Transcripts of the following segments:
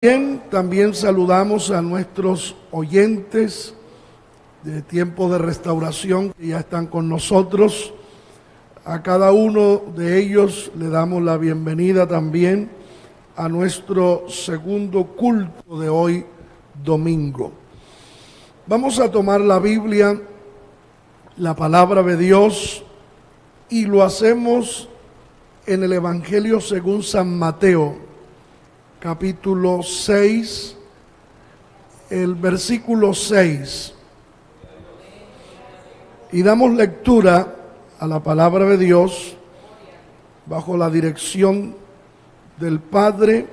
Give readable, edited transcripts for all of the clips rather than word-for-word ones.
Bien, también saludamos a nuestros oyentes de Tiempo de Restauración que ya están con nosotros. A cada uno de ellos le damos la bienvenida también a nuestro segundo culto de hoy, domingo. Vamos a tomar la Biblia, la palabra de Dios, y lo hacemos en el Evangelio según San Mateo, capítulo 6, el versículo 6. Y damos lectura a la palabra de Dios bajo la dirección del Padre,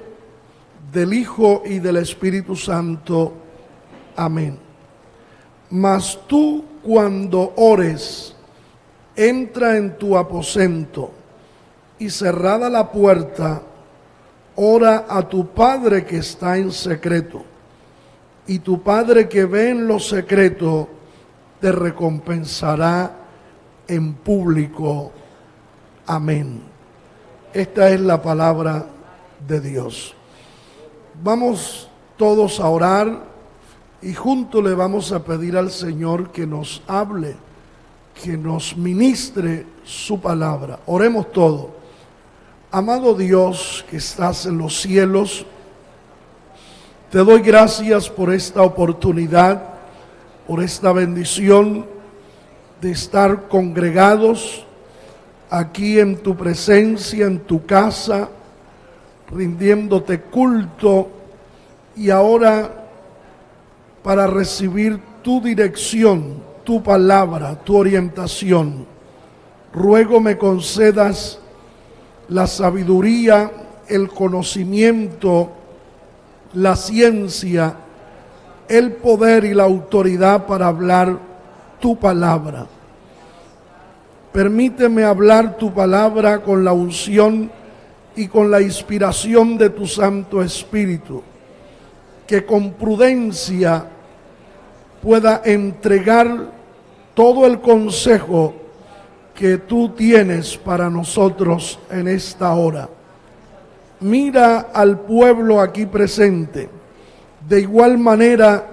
del Hijo y del Espíritu Santo. Amén. Mas tú, cuando ores, entra en tu aposento y cerrada la puerta, ora a tu Padre que está en secreto, y tu Padre que ve en lo secreto te recompensará en público. Amén. Esta es la palabra de Dios. Vamos todos a orar y juntos le vamos a pedir al Señor que nos hable, que nos ministre su palabra. Oremos todos. Amado Dios que estás en los cielos, te doy gracias por esta oportunidad, por esta bendición de estar congregados aquí en tu presencia, en tu casa, rindiéndote culto y ahora para recibir tu dirección, tu palabra, tu orientación. Ruego me concedas la sabiduría, el conocimiento, la ciencia, el poder y la autoridad para hablar tu palabra. Permíteme hablar tu palabra con la unción y con la inspiración de tu Santo Espíritu, que con prudencia pueda entregar todo el consejo que tú tienes para nosotros en esta hora. Mira al pueblo aquí presente, de igual manera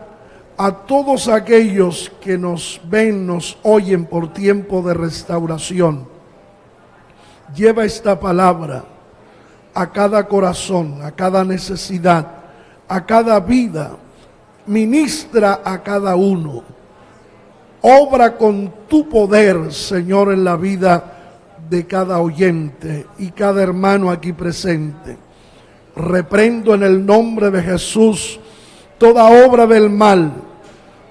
a todos aquellos que nos ven, nos oyen por Tiempo de Restauración. Lleva esta palabra a cada corazón, a cada necesidad, a cada vida. Ministra a cada uno. Obra con tu poder, Señor, en la vida de cada oyente y cada hermano aquí presente. Reprendo en el nombre de Jesús toda obra del mal,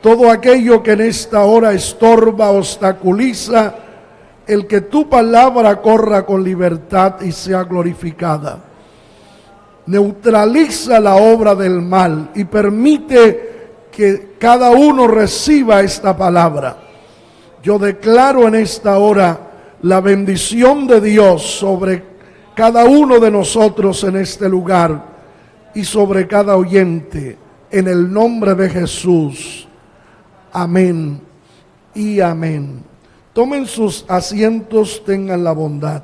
todo aquello que en esta hora estorba, obstaculiza el que tu palabra corra con libertad y sea glorificada. Neutraliza la obra del mal y permite que cada uno reciba esta palabra. Yo declaro en esta hora la bendición de Dios sobre cada uno de nosotros en este lugar y sobre cada oyente, en el nombre de Jesús. Amén y amén. Tomen sus asientos, tengan la bondad.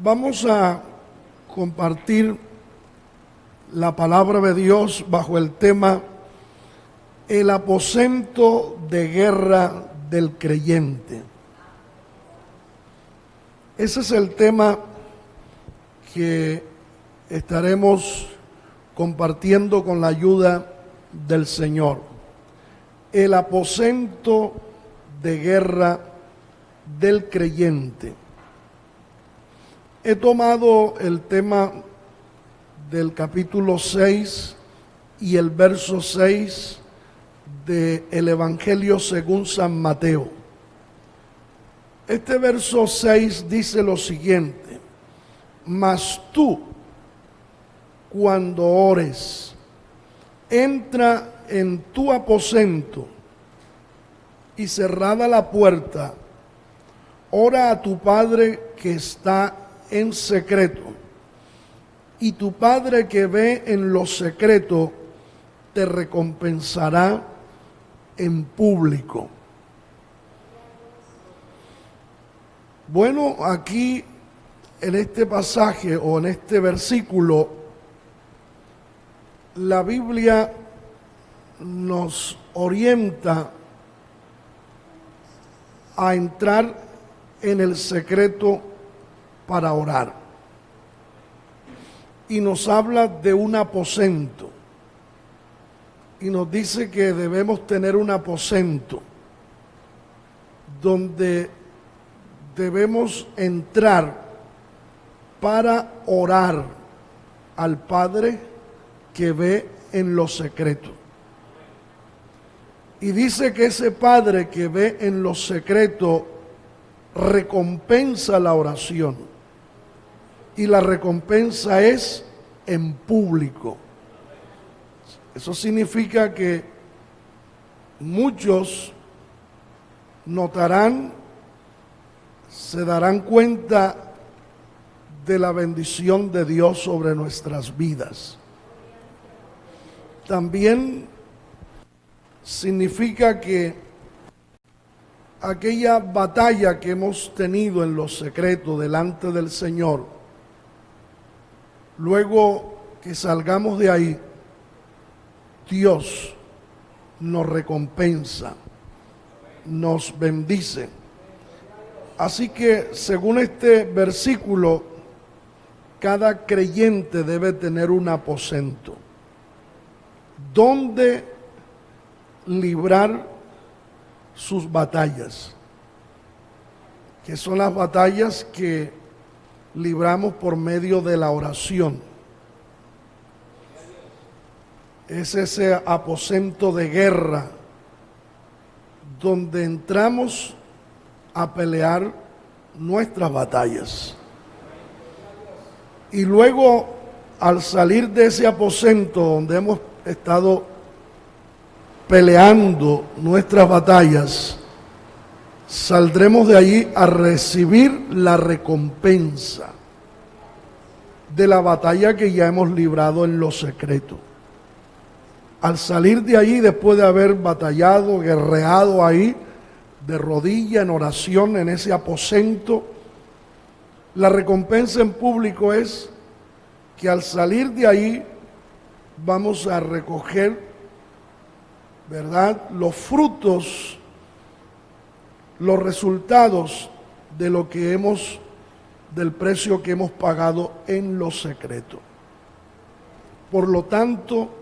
Vamos a compartir la palabra de Dios bajo el tema el aposento de guerra del creyente. Ese es el tema que estaremos compartiendo con la ayuda del Señor. El aposento de guerra del creyente. He tomado el tema del capítulo 6 y el verso 6 del Evangelio según San Mateo. Este verso 6 dice lo siguiente: mas tú, cuando ores, entra en tu aposento y cerrada la puerta, ora a tu Padre que está en secreto, y tu Padre que ve en lo secreto te recompensará en público. Bueno, aquí en este pasaje o en este versículo, la Biblia nos orienta a entrar en el secreto para orar. Y nos habla de un aposento. Y nos dice que debemos tener un aposento donde debemos entrar para orar al Padre que ve en lo secreto. Y dice que ese Padre que ve en lo secreto recompensa la oración. Y la recompensa es en público. Eso significa que muchos notarán, se darán cuenta de la bendición de Dios sobre nuestras vidas. También significa que aquella batalla que hemos tenido en lo secreto delante del Señor, luego que salgamos de ahí, Dios nos recompensa, nos bendice. Así que, según este versículo, cada creyente debe tener un aposento donde librar sus batallas, que son las batallas que libramos por medio de la oración. Es ese aposento de guerra donde entramos a pelear nuestras batallas. Y luego, al salir de ese aposento donde hemos estado peleando nuestras batallas, saldremos de allí a recibir la recompensa de la batalla que ya hemos librado en lo secreto. Al salir de allí, después de haber batallado, guerreado ahí, de rodilla, en oración, en ese aposento, la recompensa en público es que al salir de ahí vamos a recoger, ¿verdad?, los frutos, los resultados de lo que del precio que hemos pagado en lo secreto. Por lo tanto,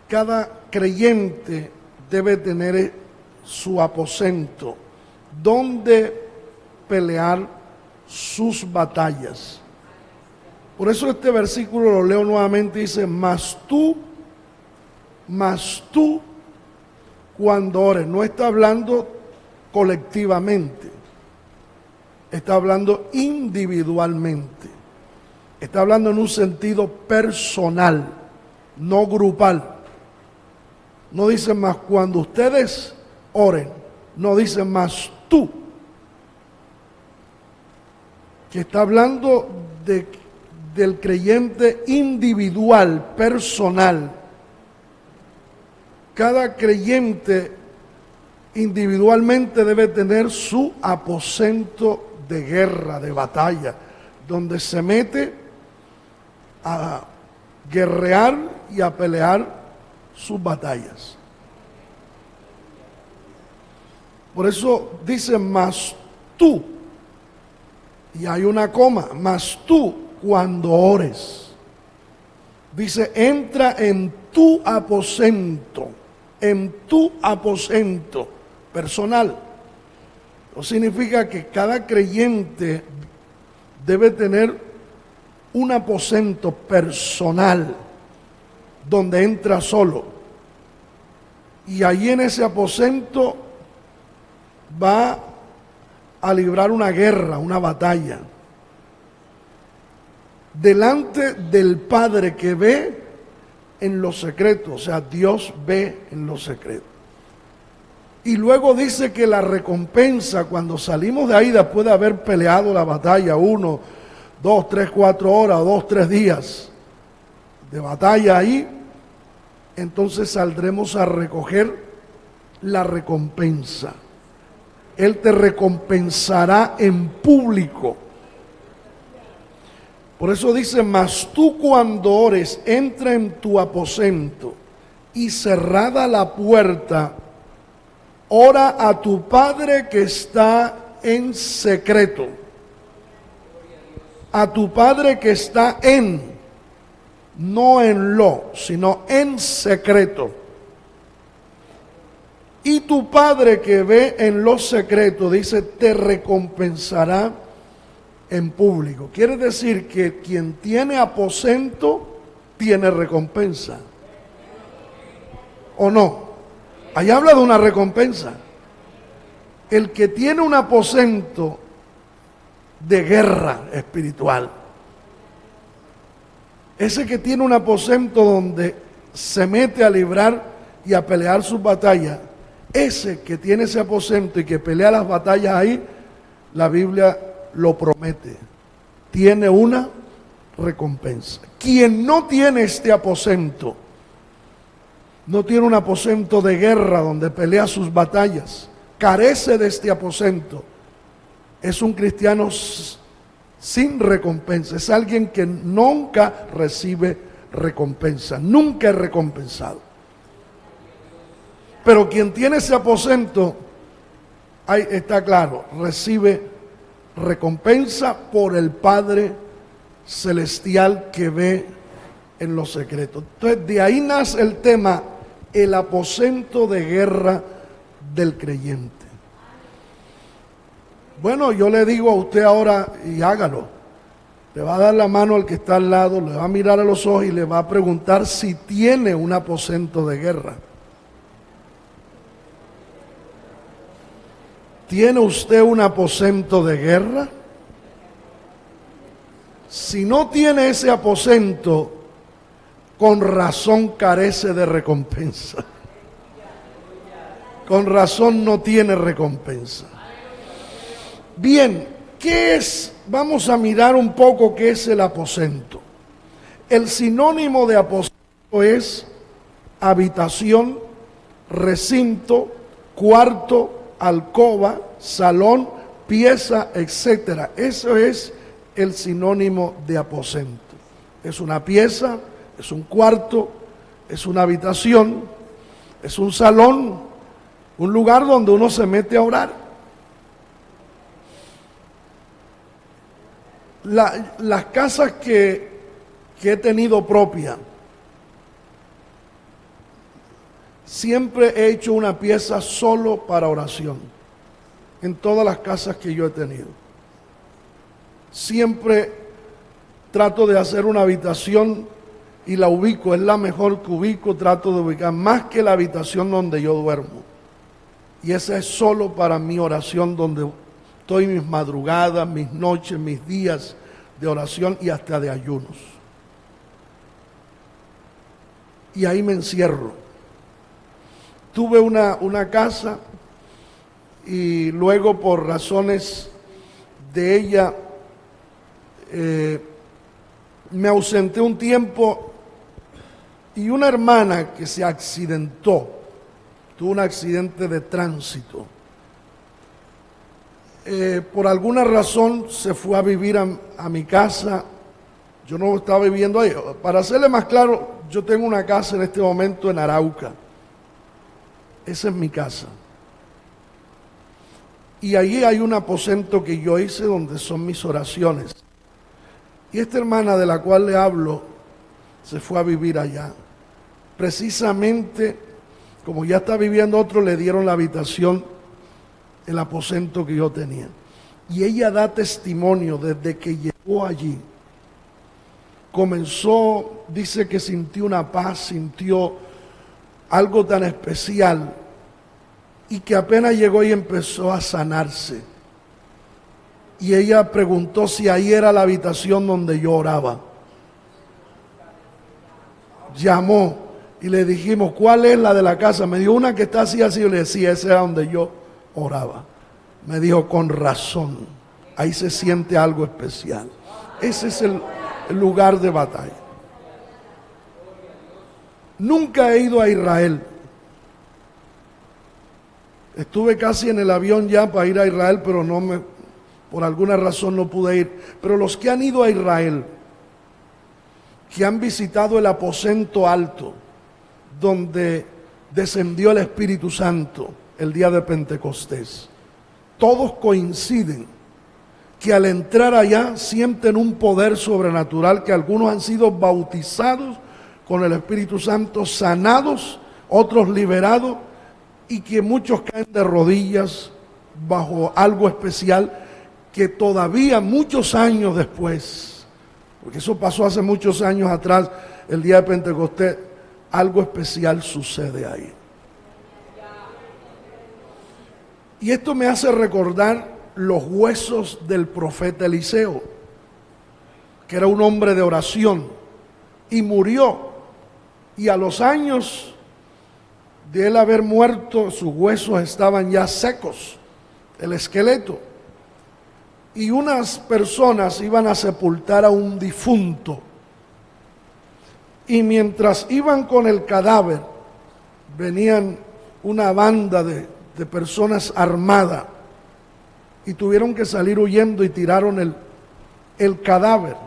cada creyente debe tener su aposento donde pelear sus batallas. Por eso este versículo lo leo nuevamente, dice, mas tú, cuando ores. No está hablando colectivamente, está hablando individualmente, está hablando en un sentido personal, no grupal. No dice más cuando ustedes oren, no dice más tú, que está hablando del creyente individual, personal. Cada creyente individualmente debe tener su aposento de guerra, de batalla, donde se mete a guerrear y a pelear sus batallas. Por eso dice más tú, y hay una coma, más tú cuando ores. Dice, entra en tu aposento personal. Eso significa que cada creyente debe tener un aposento personal donde entra solo. Y allí en ese aposento va a librar una guerra, una batalla, delante del Padre que ve en lo secreto. O sea, Dios ve en lo secreto. Y luego dice que la recompensa, cuando salimos de ahí después de haber peleado la batalla, 1, 2, 3, 4 horas o 2, 3 días de batalla ahí, entonces saldremos a recoger la recompensa Él te recompensará en público. Por eso dice, mas tú cuando ores, entra en tu aposento y cerrada la puerta, ora a tu Padre que está en secreto. A tu Padre que está en, no en lo, sino en secreto. Y tu Padre que ve en lo secreto, dice, te recompensará en público. Quiere decir que quien tiene aposento tiene recompensa. ¿O no? Ahí habla de una recompensa. El que tiene un aposento de guerra espiritual, ese que tiene un aposento donde se mete a librar y a pelear sus batallas, ese que tiene ese aposento y que pelea las batallas ahí, la Biblia lo promete, tiene una recompensa. Quien no tiene este aposento, no tiene un aposento de guerra donde pelea sus batallas, carece de este aposento, es un cristiano sin recompensa, es alguien que nunca recibe recompensa, nunca es recompensado. Pero quien tiene ese aposento, ahí está claro, recibe recompensa por el Padre Celestial que ve en los secretos. Entonces de ahí nace el tema, el aposento de guerra del creyente. Bueno, yo le digo a usted ahora, y hágalo, le va a dar la mano al que está al lado, le va a mirar a los ojos y le va a preguntar si tiene un aposento de guerra. ¿Tiene usted un aposento de guerra? Si no tiene ese aposento, con razón carece de recompensa. Con razón no tiene recompensa. Bien, ¿qué es? Vamos a mirar un poco qué es el aposento. El sinónimo de aposento es habitación, recinto, cuarto, alcoba, salón, pieza, etcétera. Eso es el sinónimo de aposento. Es una pieza, es un cuarto, es una habitación, es un salón, un lugar donde uno se mete a orar. Las casas que he tenido propia, siempre he hecho una pieza solo para oración, en todas las casas que yo he tenido. Siempre trato de hacer una habitación y la ubico, es la mejor que ubico, trato de ubicar, más que la habitación donde yo duermo. Y esa es solo para mi oración, donde estoy mis madrugadas, mis noches, mis días de oración y hasta de ayunos. Y ahí me encierro. Tuve una casa y luego por razones de ella me ausenté un tiempo y una hermana que se accidentó, tuvo un accidente de tránsito. Por alguna razón se fue a vivir a mi casa. Yo no estaba viviendo ahí. Para hacerle más claro, yo tengo una casa en este momento en Arauca. Esa es mi casa. Y allí hay un aposento que yo hice donde son mis oraciones. Y esta hermana de la cual le hablo se fue a vivir allá. Precisamente, como ya está viviendo otro, le dieron la habitación, el aposento que yo tenía. Y ella da testimonio desde que llegó allí. Comenzó, dice que sintió una paz, sintió algo tan especial, y que apenas llegó y empezó a sanarse. Y ella preguntó si ahí era la habitación donde yo oraba. Llamó y le dijimos, ¿cuál es la de la casa? Me dijo, una que está así, así. Yo le decía, esa era donde yo oraba. Me dijo, con razón, ahí se siente algo especial. Ese es el lugar de batalla. Nunca he ido a Israel. Estuve casi en el avión ya para ir a Israel, pero por alguna razón no pude ir. Pero los que han ido a Israel, que han visitado el aposento alto, donde descendió el Espíritu Santo el día de Pentecostés, todos coinciden que al entrar allá sienten un poder sobrenatural, que algunos han sido bautizados con el Espíritu Santo, sanados, otros liberados, y que muchos caen de rodillas bajo algo especial que todavía muchos años después, porque eso pasó hace muchos años atrás, el día de Pentecostés, algo especial sucede ahí. Y esto me hace recordar los huesos del profeta Eliseo, que era un hombre de oración y murió, y a los años de él haber muerto, sus huesos estaban ya secos, el esqueleto, y unas personas iban a sepultar a un difunto, y mientras iban con el cadáver, venían una banda de personas armadas, y tuvieron que salir huyendo y tiraron el cadáver,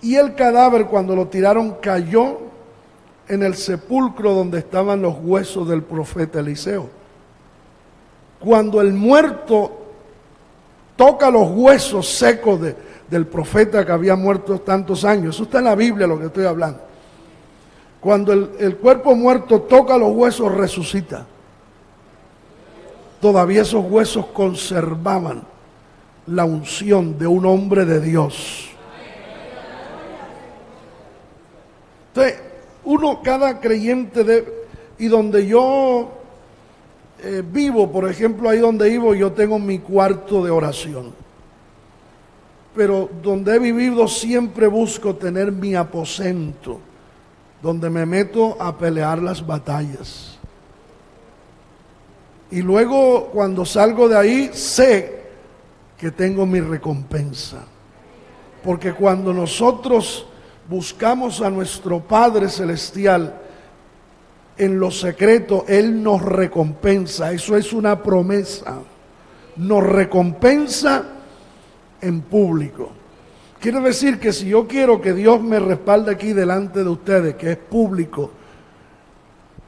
y el cadáver cuando lo tiraron cayó en el sepulcro donde estaban los huesos del profeta Eliseo. Cuando el muerto toca los huesos secos del profeta que había muerto tantos años, eso está en la Biblia lo que estoy hablando, cuando el cuerpo muerto toca los huesos, resucita. Todavía esos huesos conservaban la unción de un hombre de Dios. Entonces, cada creyente y donde yo vivo, por ejemplo, ahí donde vivo, yo tengo mi cuarto de oración. Pero donde he vivido siempre busco tener mi aposento, donde me meto a pelear las batallas. Y luego cuando salgo de ahí sé que tengo mi recompensa. Porque cuando nosotros buscamos a nuestro Padre Celestial en lo secreto, Él nos recompensa. Eso es una promesa. Nos recompensa en público. Quiere decir que si yo quiero que Dios me respalde aquí delante de ustedes, que es público,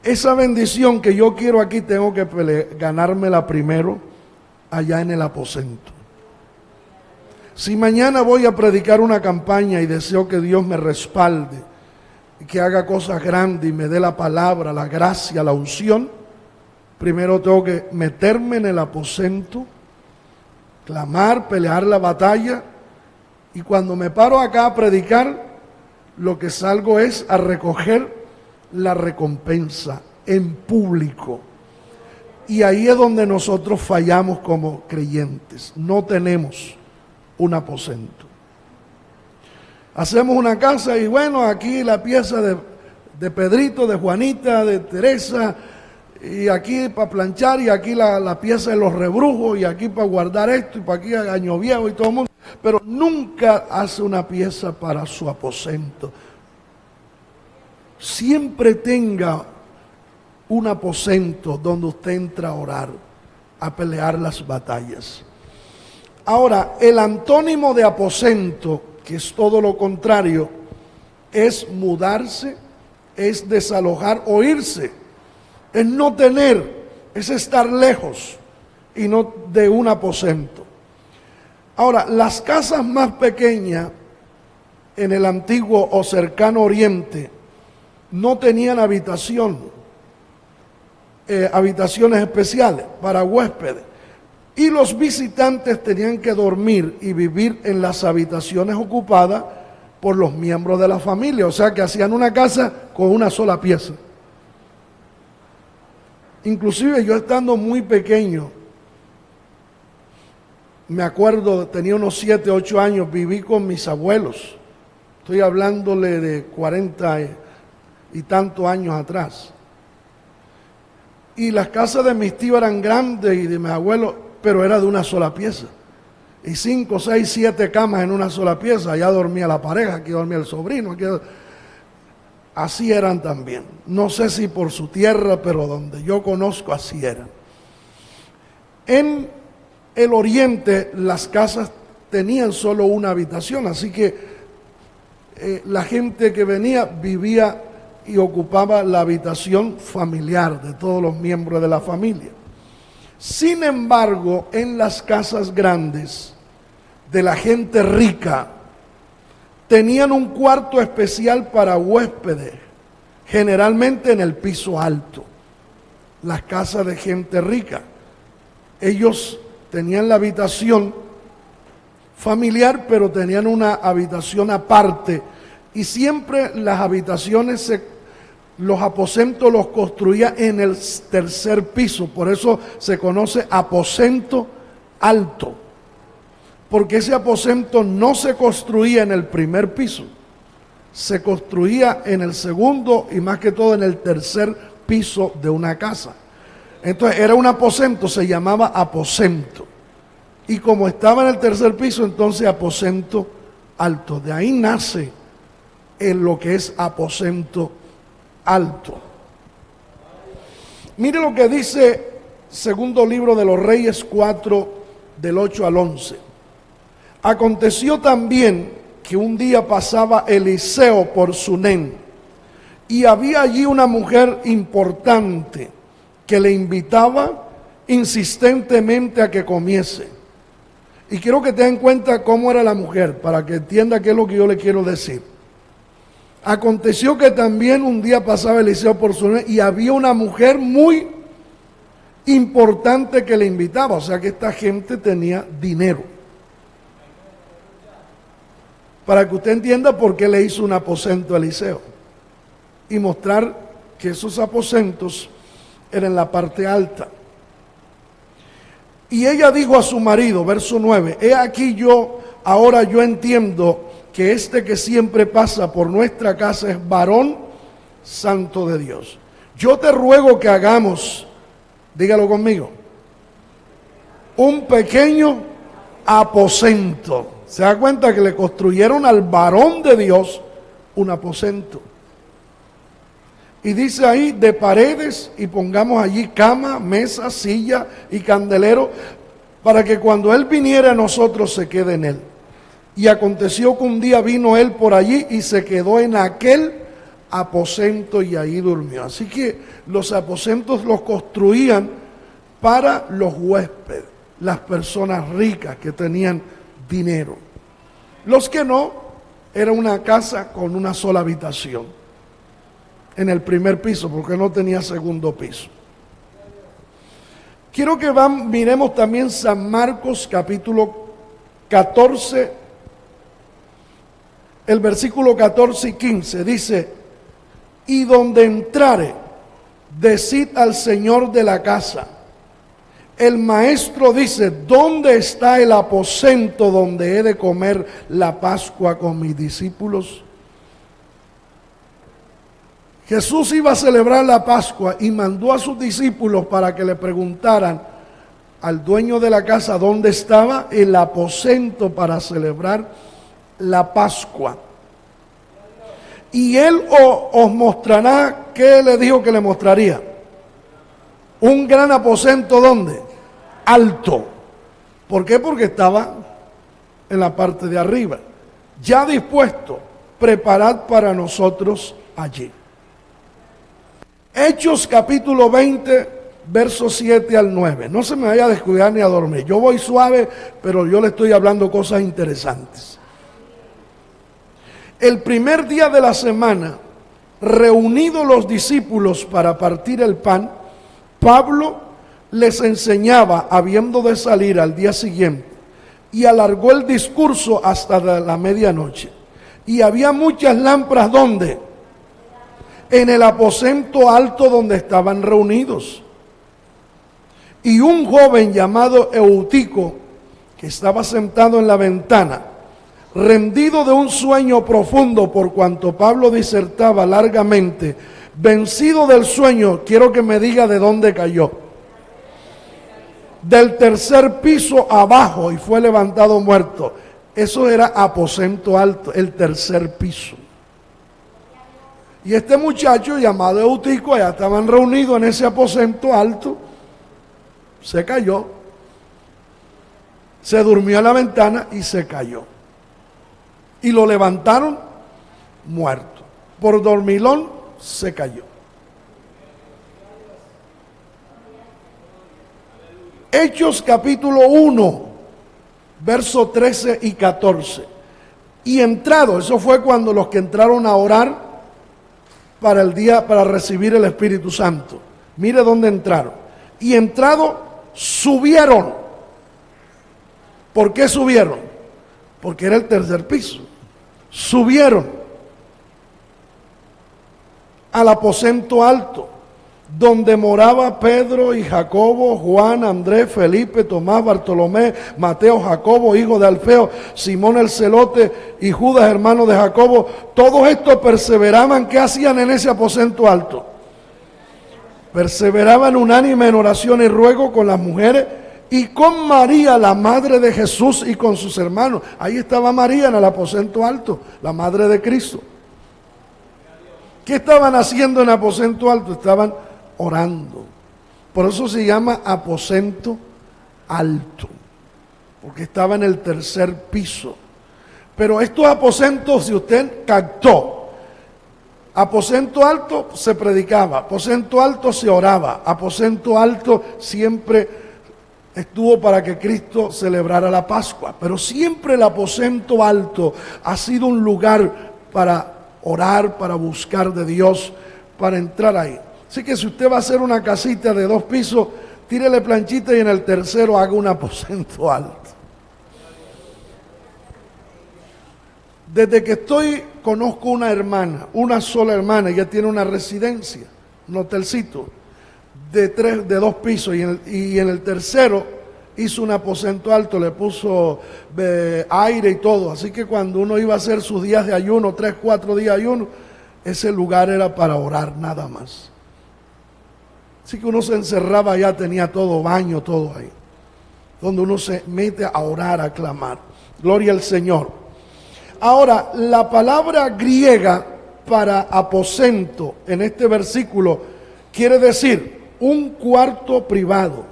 esa bendición que yo quiero aquí tengo que ganármela primero allá en el aposento. Si mañana voy a predicar una campaña y deseo que Dios me respalde y que haga cosas grandes y me dé la palabra, la gracia, la unción, primero tengo que meterme en el aposento, clamar, pelear la batalla, y cuando me paro acá a predicar, lo que salgo es a recoger la recompensa en público. Y ahí es donde nosotros fallamos como creyentes. No tenemos un aposento. Hacemos una casa y bueno, aquí la pieza de Pedrito, de Juanita, de Teresa, y aquí para planchar, y aquí la pieza de los rebrujos, y aquí para guardar esto, y para aquí Año Viejo y todo el mundo. Pero nunca hace una pieza para su aposento. Siempre tenga un aposento donde usted entra a orar, a pelear las batallas. Ahora, el antónimo de aposento, que es todo lo contrario, es mudarse, es desalojar o irse, es no tener, es estar lejos y no de un aposento. Ahora, las casas más pequeñas en el antiguo o cercano oriente no tenían habitaciones especiales para huéspedes. Y los visitantes tenían que dormir y vivir en las habitaciones ocupadas por los miembros de la familia. O sea que hacían una casa con una sola pieza. Inclusive yo estando muy pequeño, me acuerdo, tenía unos 7, 8 años, viví con mis abuelos. Estoy hablándole de 40 y tantos años atrás. Y las casas de mis tíos eran grandes y de mis abuelos, pero era de una sola pieza. Y 5, 6, 7 camas en una sola pieza. Allá dormía la pareja, aquí dormía el sobrino. Así eran también. No sé si por su tierra, pero donde yo conozco así eran. En el oriente las casas tenían solo una habitación, así que la gente que venía vivía y ocupaba la habitación familiar de todos los miembros de la familia. Sin embargo, en las casas grandes de la gente rica, tenían un cuarto especial para huéspedes, generalmente en el piso alto. Las casas de gente rica, ellos tenían la habitación familiar, pero tenían una habitación aparte, y siempre las habitaciones, los aposentos los construía en el tercer piso, por eso se conoce aposento alto, porque ese aposento no se construía en el primer piso, se construía en el segundo y más que todo en el tercer piso de una casa. Entonces era un aposento, se llamaba aposento. Y como estaba en el tercer piso, entonces aposento alto. De ahí nace en lo que es aposento alto. Mire lo que dice segundo libro de los Reyes 4, del 8 al 11. Aconteció también que un día pasaba Eliseo por Sunén, y había allí una mujer importante que le invitaba insistentemente a que comiese. Y quiero que te den cuenta cómo era la mujer, para que entienda qué es lo que yo le quiero decir. Aconteció que también un día pasaba Eliseo por Sunén, y había una mujer muy importante que le invitaba. O sea que esta gente tenía dinero. Para que usted entienda por qué le hizo un aposento a Eliseo. Y mostrar que esos aposentos eran en la parte alta. Y ella dijo a su marido, verso 9, he aquí ahora yo entiendo que este que siempre pasa por nuestra casa es varón santo de Dios. Yo te ruego que hagamos, dígalo conmigo, un pequeño aposento. Se da cuenta que le construyeron al varón de Dios un aposento. Y dice ahí, de paredes, y pongamos allí cama, mesa, silla y candelero, para que cuando él viniera a nosotros se quede en él. Y aconteció que un día vino él por allí y se quedó en aquel aposento y ahí durmió. Así que los aposentos los construían para los huéspedes, las personas ricas que tenían dinero. Los que no, era una casa con una sola habitación en el primer piso, porque no tenía segundo piso. Quiero que miremos también San Marcos capítulo 14, el versículo 14 y 15, dice, y donde entrare, decid al Señor de la casa, el maestro dice, ¿dónde está el aposento donde he de comer la Pascua con mis discípulos? Jesús iba a celebrar la Pascua y mandó a sus discípulos para que le preguntaran al dueño de la casa dónde estaba el aposento para celebrar la Pascua. Y él os mostrará, ¿qué le dijo que le mostraría? Un gran aposento, ¿dónde? Alto. ¿Por qué? Porque estaba en la parte de arriba. Ya dispuesto, preparad para nosotros allí. Hechos capítulo 20, versos 7 al 9. No se me vaya a descuidar ni a dormir. Yo voy suave, pero yo le estoy hablando cosas interesantes. El primer día de la semana, reunidos los discípulos para partir el pan, Pablo les enseñaba, habiendo de salir al día siguiente, y alargó el discurso hasta la medianoche. Y había muchas lámparas, ¿dónde? En el aposento alto donde estaban reunidos. Y un joven llamado Eutico, que estaba sentado en la ventana, rendido de un sueño profundo por cuanto Pablo disertaba largamente, vencido del sueño, quiero que me diga de dónde cayó. Del tercer piso abajo y fue levantado muerto. Eso era aposento alto, el tercer piso. Y este muchacho llamado Eutico, allá estaban reunidos en ese aposento alto, se cayó Se durmió en la ventana y se cayó. Y lo levantaron muerto. Por dormilón se cayó. Hechos capítulo 1, versos 13 y 14. Y entrado, eso fue cuando los que entraron a orar para el día, para recibir el Espíritu Santo. Mire dónde entraron. Y entrado, subieron. ¿Por qué subieron? Porque era el tercer piso. Subieron al aposento alto, donde moraba Pedro y Jacobo, Juan, Andrés, Felipe, Tomás, Bartolomé, Mateo, Jacobo, hijo de Alfeo, Simón el celote y Judas, hermano de Jacobo. Todos estos perseveraban. ¿Qué hacían en ese aposento alto? Perseveraban unánime en oración y ruego con las mujeres y con María, la madre de Jesús, y con sus hermanos. Ahí estaba María en el aposento alto, la madre de Cristo. ¿Qué estaban haciendo en el aposento alto? Estaban orando. Por eso se llama aposento alto, porque estaba en el tercer piso. Pero estos aposentos, si usted captó, aposento alto se predicaba, aposento alto se oraba, aposento alto siempre estuvo para que Cristo celebrara la Pascua. Pero siempre el aposento alto ha sido un lugar para orar, para buscar de Dios, para entrar ahí. Así que si usted va a hacer una casita de 2 pisos, tírele planchita y en el tercero haga un aposento alto. Desde que conozco una hermana, una sola hermana, ella tiene una residencia, un hotelcito de 2 pisos y en el tercero hizo un aposento alto, le puso aire y todo. Así que cuando uno iba a hacer sus días de ayuno, 3, 4 días de ayuno, ese lugar era para orar nada más. Así que uno se encerraba allá, tenía todo, baño, todo ahí, donde uno se mete a orar, a clamar. Gloria al Señor. Ahora, la palabra griega para aposento en este versículo quiere decir un cuarto privado,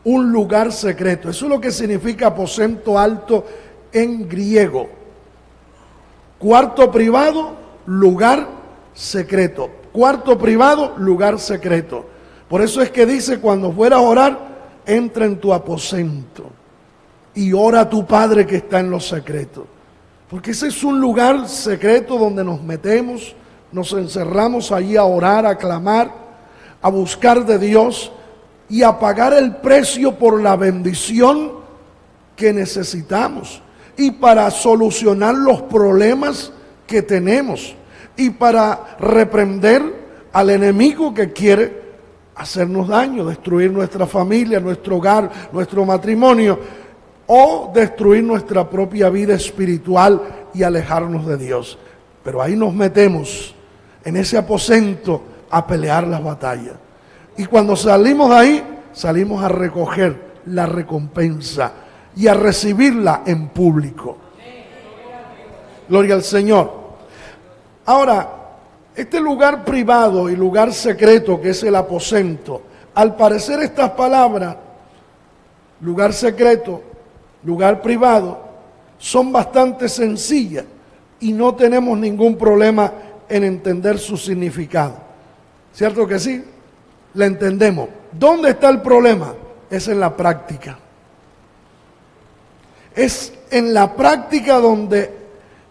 un lugar secreto. Eso es lo que significa aposento alto en griego. Cuarto privado, lugar secreto. Cuarto privado, lugar secreto. Por eso es que dice, cuando fueras a orar, entra en tu aposento y ora a tu Padre que está en lo secreto. Porque ese es un lugar secreto donde nos metemos, nos encerramos allí a orar, a clamar, a buscar de Dios y a pagar el precio por la bendición que necesitamos y para solucionar los problemas que tenemos y para reprender al enemigo que quiere hacernos daño, destruir nuestra familia, nuestro hogar, nuestro matrimonio, o destruir nuestra propia vida espiritual y alejarnos de Dios. Pero ahí nos metemos en ese aposento a pelear las batallas. Y cuando salimos de ahí, salimos a recoger la recompensa y a recibirla en público. Gloria al Señor. Ahora, este lugar privado y lugar secreto que es el aposento, al parecer estas palabras, lugar secreto, lugar privado, son bastante sencillas y no tenemos ningún problema en entender su significado. ¿Cierto que sí? La entendemos. ¿Dónde está el problema? Es en la práctica. Es en la práctica donde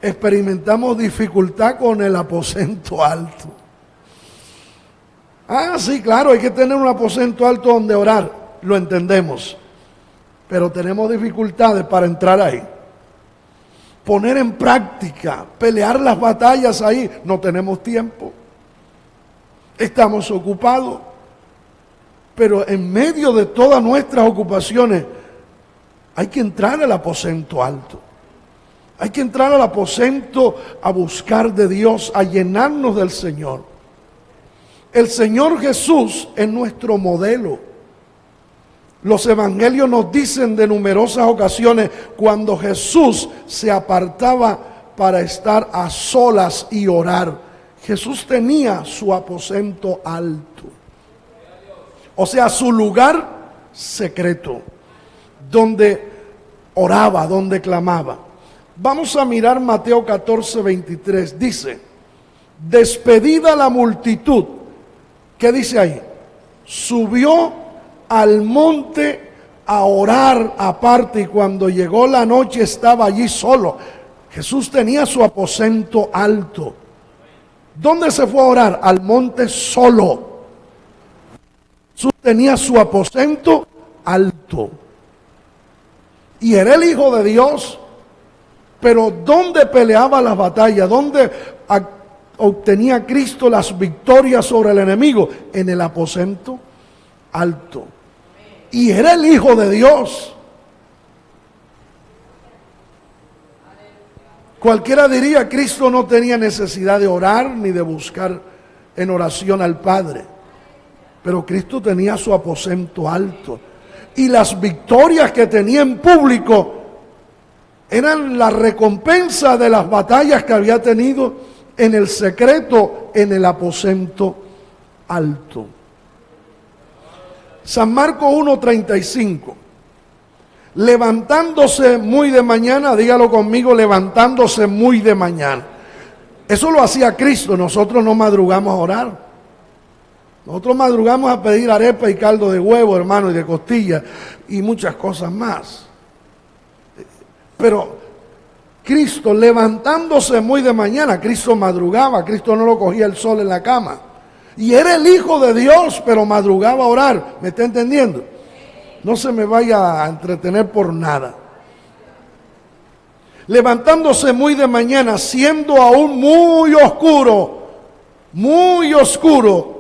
experimentamos dificultad con el aposento alto. Ah, sí, claro, hay que tener un aposento alto donde orar, lo entendemos, pero tenemos dificultades para entrar ahí. Poner en práctica, pelear las batallas ahí, no tenemos tiempo, estamos ocupados, pero en medio de todas nuestras ocupaciones hay que entrar al aposento alto. Hay que entrar al aposento a buscar de Dios, a llenarnos del Señor. El Señor Jesús es nuestro modelo. Los evangelios nos dicen de numerosas ocasiones cuando Jesús se apartaba para estar a solas y orar. Jesús tenía su aposento alto. O sea, su lugar secreto, donde oraba, donde clamaba. Vamos a mirar Mateo 14, 23. Dice, despedida la multitud, ¿qué dice ahí? Subió al monte a orar aparte, y cuando llegó la noche estaba allí solo. Jesús tenía su aposento alto. ¿Dónde se fue a orar? Al monte solo. Jesús tenía su aposento alto. Y era el Hijo de Dios. Pero ¿dónde peleaba las batallas? ¿Dónde obtenía Cristo las victorias sobre el enemigo? En el aposento alto. Y era el Hijo de Dios. Cualquiera diría, Cristo no tenía necesidad de orar ni de buscar en oración al Padre. Pero Cristo tenía su aposento alto. Y las victorias que tenía en público eran la recompensa de las batallas que había tenido en el secreto, en el aposento alto. San Marcos 1:35. Levantándose muy de mañana, dígalo conmigo, levantándose muy de mañana. Eso lo hacía Cristo, nosotros no madrugamos a orar. Nosotros madrugamos a pedir arepa y caldo de huevo, hermano, y de costilla, y muchas cosas más. Pero Cristo, levantándose muy de mañana, Cristo madrugaba, Cristo no lo cogía el sol en la cama. Y era el Hijo de Dios, pero madrugaba a orar. ¿Me está entendiendo? No se me vaya a entretener por nada. Levantándose muy de mañana, siendo aún muy oscuro,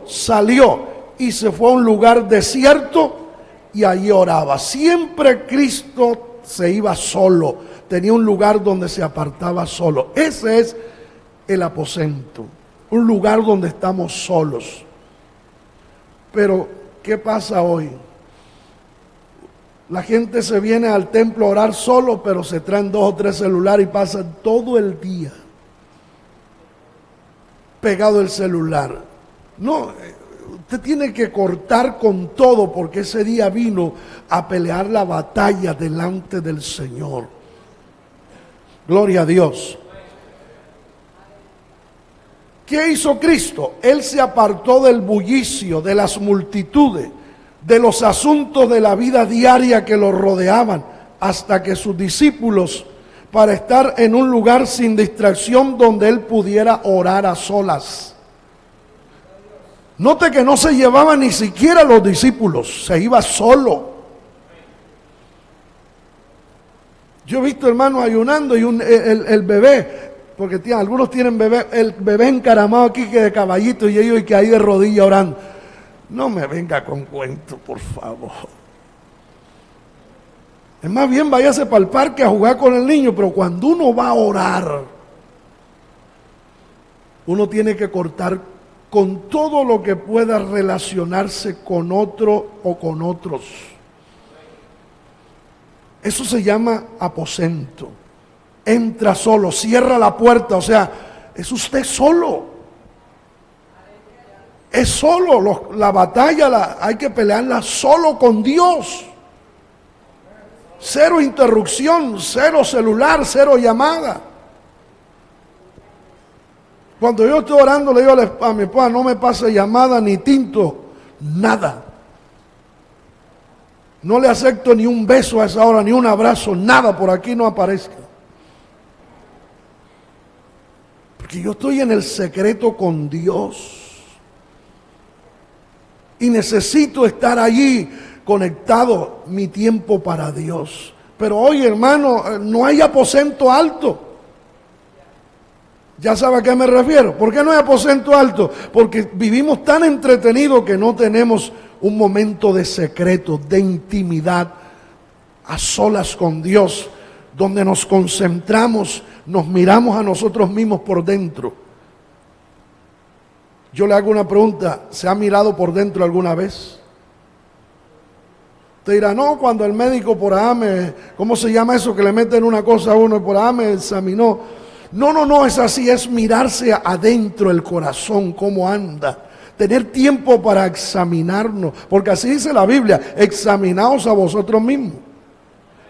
salió y se fue a un lugar desierto y allí oraba. Siempre Cristo se iba solo, tenía un lugar donde se apartaba solo. Ese es el aposento, un lugar donde estamos solos. Pero, ¿qué pasa hoy? La gente se viene al templo a orar solo, pero se traen 2 o 3 celulares y pasan todo el día pegado el celular. No, usted tiene que cortar con todo, porque ese día vino a pelear la batalla delante del Señor. Gloria a Dios. ¿Qué hizo Cristo? Él se apartó del bullicio, de las multitudes, de los asuntos de la vida diaria que lo rodeaban, hasta que sus discípulos, para estar en un lugar sin distracción donde él pudiera orar a solas. Note que no se llevaba ni siquiera los discípulos, se iba solo. Yo he visto hermanos ayunando y el bebé, porque algunos tienen bebé, el bebé encaramado aquí que de caballito y ellos y que ahí de rodillas orando. No me venga con cuento, por favor. Es más bien, váyase para el parque a jugar con el niño, pero cuando uno va a orar, uno tiene que cortar con todo lo que pueda relacionarse con otro o con otros. Eso se llama aposento. Entra solo, cierra la puerta, o sea, es usted solo. Es solo, la batalla hay que pelearla solo con Dios. Cero interrupción, cero celular, cero llamada. Cuando yo estoy orando, le digo a mi esposa, no me pase llamada ni tinto, nada. No le acepto ni un beso a esa hora, ni un abrazo, nada, por aquí no aparezca. Porque yo estoy en el secreto con Dios. Y necesito estar allí conectado, mi tiempo para Dios. Pero hoy, hermano, no hay aposento alto. ¿Ya sabe a qué me refiero? ¿Por qué no hay aposento alto? Porque vivimos tan entretenidos que no tenemos un momento de secreto, de intimidad, a solas con Dios, donde nos concentramos, nos miramos a nosotros mismos por dentro. Yo le hago una pregunta, ¿se ha mirado por dentro alguna vez? Te dirá, no, cuando el médico por allá ¿cómo se llama eso? Que le meten una cosa a uno y por allá me examinó. No, es así, es mirarse adentro el corazón, cómo anda. Tener tiempo para examinarnos, porque así dice la Biblia, examinaos a vosotros mismos.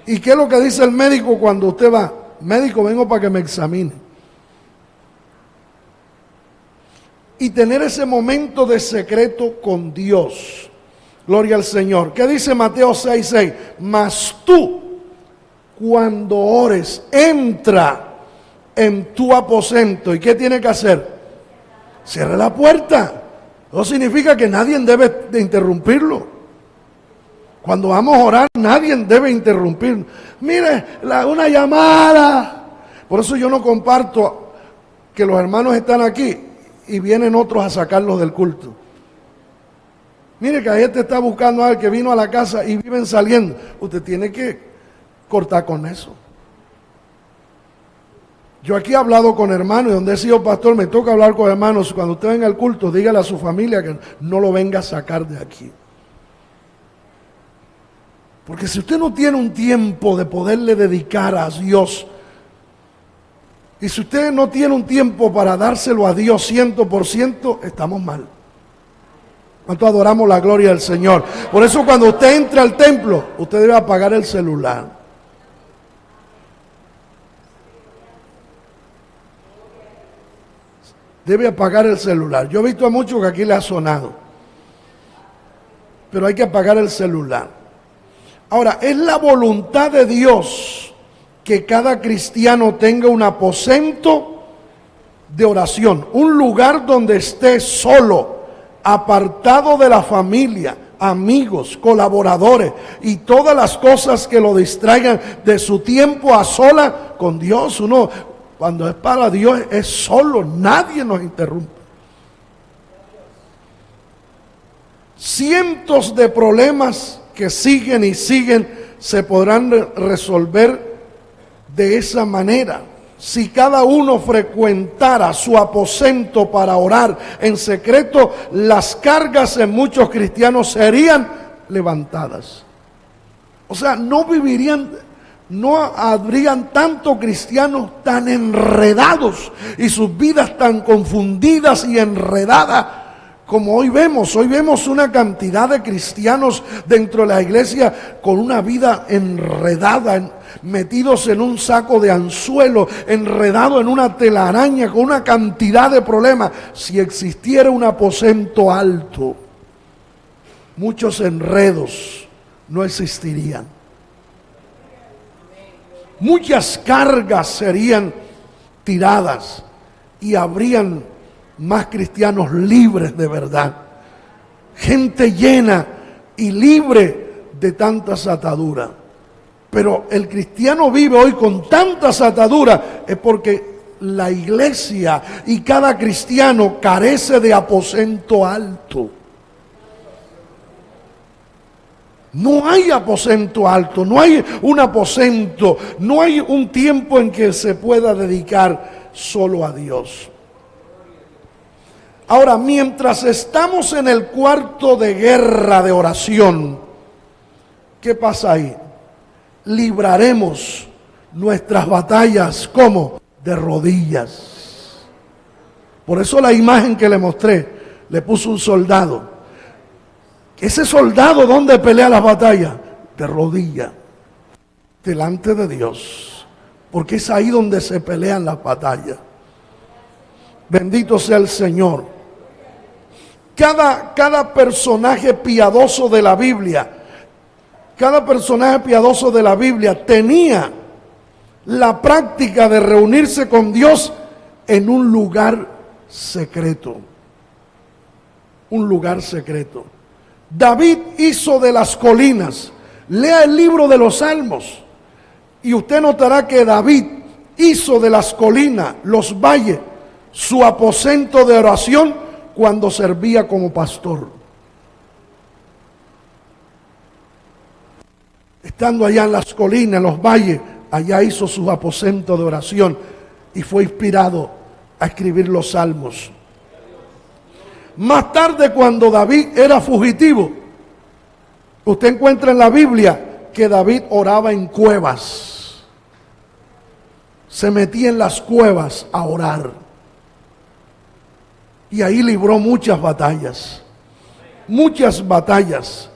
¿Y qué es lo que dice el médico cuando usted va? Médico, vengo para que me examine. Y tener ese momento de secreto con Dios. Gloria al Señor. ¿Qué dice Mateo 6:6? Mas tú, cuando ores, entra en tu aposento. ¿Y qué tiene que hacer? Cierra la puerta. Eso significa que nadie debe de interrumpirlo. Cuando vamos a orar, nadie debe interrumpir. Mire, una llamada. Por eso yo no comparto que los hermanos están aquí y vienen otros a sacarlos del culto. Mire que ahí te está buscando a alguien que vino a la casa y viven saliendo. Usted tiene que cortar con eso. Yo aquí he hablado con hermanos y donde he sido pastor me toca hablar con hermanos. Cuando usted venga al culto, dígale a su familia que no lo venga a sacar de aquí. Porque si usted no tiene un tiempo de poderle dedicar a Dios, y si usted no tiene un tiempo para dárselo a Dios 100%, estamos mal. ¿Cuánto adoramos la gloria del Señor? Por eso cuando usted entra al templo, usted debe apagar el celular. Debe apagar el celular. Yo he visto a muchos que aquí le ha sonado. Pero hay que apagar el celular. Ahora, es la voluntad de Dios que cada cristiano tenga un aposento de oración, un lugar donde esté solo, apartado de la familia, amigos, colaboradores y todas las cosas que lo distraigan de su tiempo a sola con Dios. Uno, cuando es para Dios, es solo, nadie nos interrumpe. Cientos de problemas que siguen y siguen se podrán resolver de esa manera. Si cada uno frecuentara su aposento para orar en secreto, las cargas en muchos cristianos serían levantadas. O sea, no habrían tantos cristianos tan enredados y sus vidas tan confundidas y enredadas como hoy vemos. Hoy vemos una cantidad de cristianos dentro de la iglesia con una vida enredada, metidos en un saco de anzuelo, enredado en una telaraña, con una cantidad de problemas. Si existiera un aposento alto, muchos enredos no existirían. Muchas cargas serían tiradas y habrían más cristianos libres de verdad. Gente llena y libre de tantas ataduras. Pero el cristiano vive hoy con tantas ataduras es porque la iglesia y cada cristiano carece de aposento alto. No hay aposento alto, no hay un aposento, no hay un tiempo en que se pueda dedicar solo a Dios. Ahora, mientras estamos en el cuarto de guerra de oración, ¿qué pasa ahí? Libraremos nuestras batallas, ¿cómo? De rodillas. Por eso la imagen que le mostré, le puso un soldado. Ese soldado, ¿dónde pelea las batallas? De rodillas, delante de Dios. Porque es ahí donde se pelean las batallas. Bendito sea el Señor. Cada personaje piadoso de la Biblia, tenía la práctica de reunirse con Dios en un lugar secreto. Un lugar secreto. David hizo de las colinas, lea el libro de los Salmos, y usted notará que David hizo de las colinas, los valles, su aposento de oración cuando servía como pastor. Estando allá en las colinas, en los valles, allá hizo su aposento de oración y fue inspirado a escribir los salmos. Más tarde, cuando David era fugitivo, usted encuentra en la Biblia que David oraba en cuevas. Se metía en las cuevas a orar. Y ahí libró muchas batallas. Muchas batallas.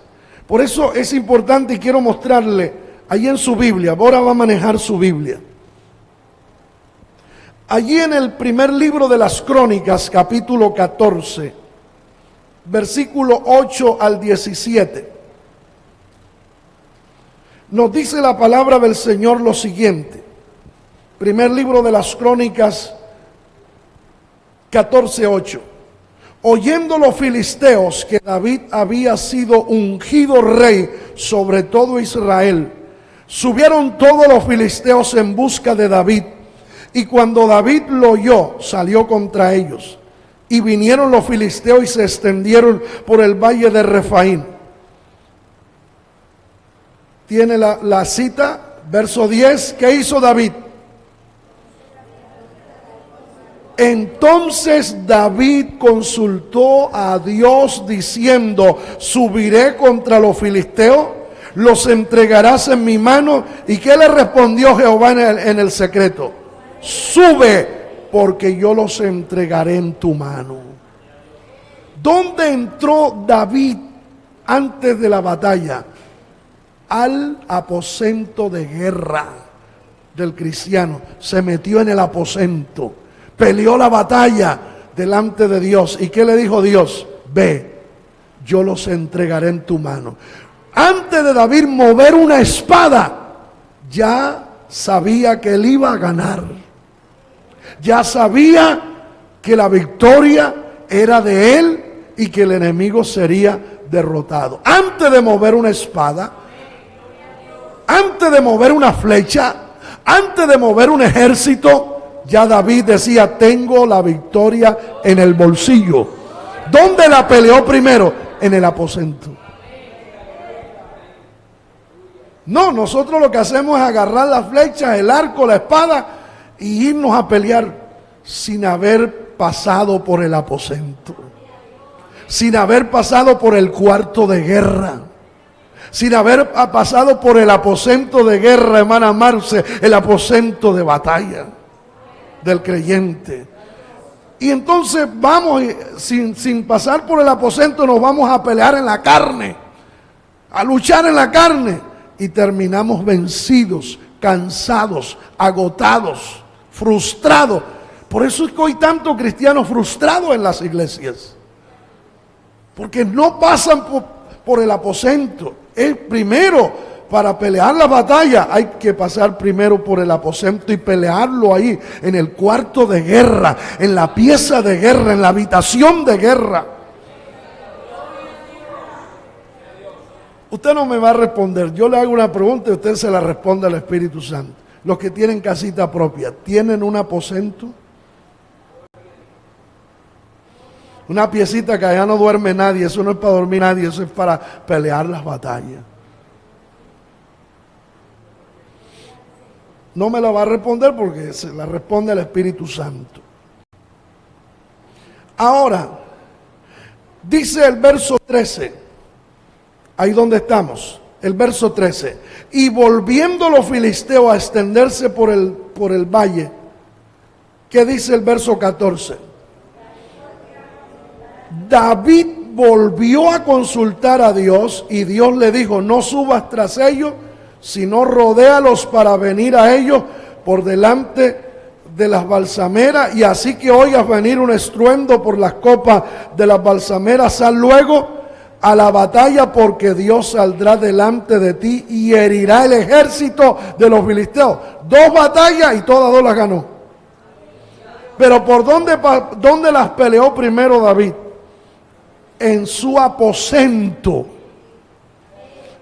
Por eso es importante y quiero mostrarle Ahí en su Biblia, ahora va a manejar su Biblia. Allí en el primer libro de las Crónicas, capítulo 14, versículo 8 al 17. Nos dice la palabra del Señor lo siguiente. Primer libro de las Crónicas 14:8. Oyendo los filisteos que David había sido ungido rey sobre todo Israel, subieron todos los filisteos en busca de David. Y cuando David lo oyó, salió contra ellos. Y vinieron los filisteos y se extendieron por el valle de Refaín. Tiene la cita, verso 10. ¿Qué hizo David? Entonces David consultó a Dios diciendo: subiré contra los filisteos, los entregarás en mi mano. ¿Y qué le respondió Jehová en el secreto? Sube, porque yo los entregaré en tu mano. ¿Dónde entró David antes de la batalla? Al aposento de guerra del cristiano. Se metió en el aposento, peleó la batalla delante de Dios. ¿Y qué le dijo Dios? Ve, yo los entregaré en tu mano. Antes de David mover una espada, ya sabía que él iba a ganar. Ya sabía que la victoria era de él y que el enemigo sería derrotado. Antes de mover una espada, antes de mover una flecha, antes de mover un ejército, ya David decía: tengo la victoria en el bolsillo. ¿Dónde la peleó primero? En el aposento. No, nosotros lo que hacemos es agarrar las flechas, el arco, la espada y irnos a pelear sin haber pasado por el aposento, sin haber pasado por el cuarto de guerra, sin haber pasado por el aposento de guerra, hermana Marce, el aposento de batalla del creyente. Y entonces vamos, sin pasar por el aposento, nos vamos a pelear en la carne, a luchar en la carne, y terminamos vencidos, cansados, agotados, frustrados. Por eso es que hoy tanto cristianos frustrados en las iglesias, porque no pasan por el aposento. Es primero, para pelear la batalla hay que pasar primero por el aposento y pelearlo ahí, en el cuarto de guerra, en la pieza de guerra, en la habitación de guerra. Usted no me va a responder, yo le hago una pregunta y usted se la responde al Espíritu Santo. Los que tienen casita propia, ¿tienen un aposento? Una piecita que allá no duerme nadie, eso no es para dormir nadie, eso es para pelear las batallas. No me la va a responder porque se la responde el Espíritu Santo. Ahora, dice el verso 13, ahí donde estamos, el verso 13. Y volviendo los filisteos a extenderse por el valle, ¿qué dice el verso 14? David volvió a consultar a Dios y Dios le dijo: no subas tras ellos, sino rodéalos para venir a ellos por delante de las balsameras, y así que oigas venir un estruendo por las copas de las balsameras, sal luego a la batalla, porque Dios saldrá delante de ti y herirá el ejército de los filisteos. 2 batallas y todas 2 las ganó. Pero ¿por dónde las peleó primero David? En su aposento.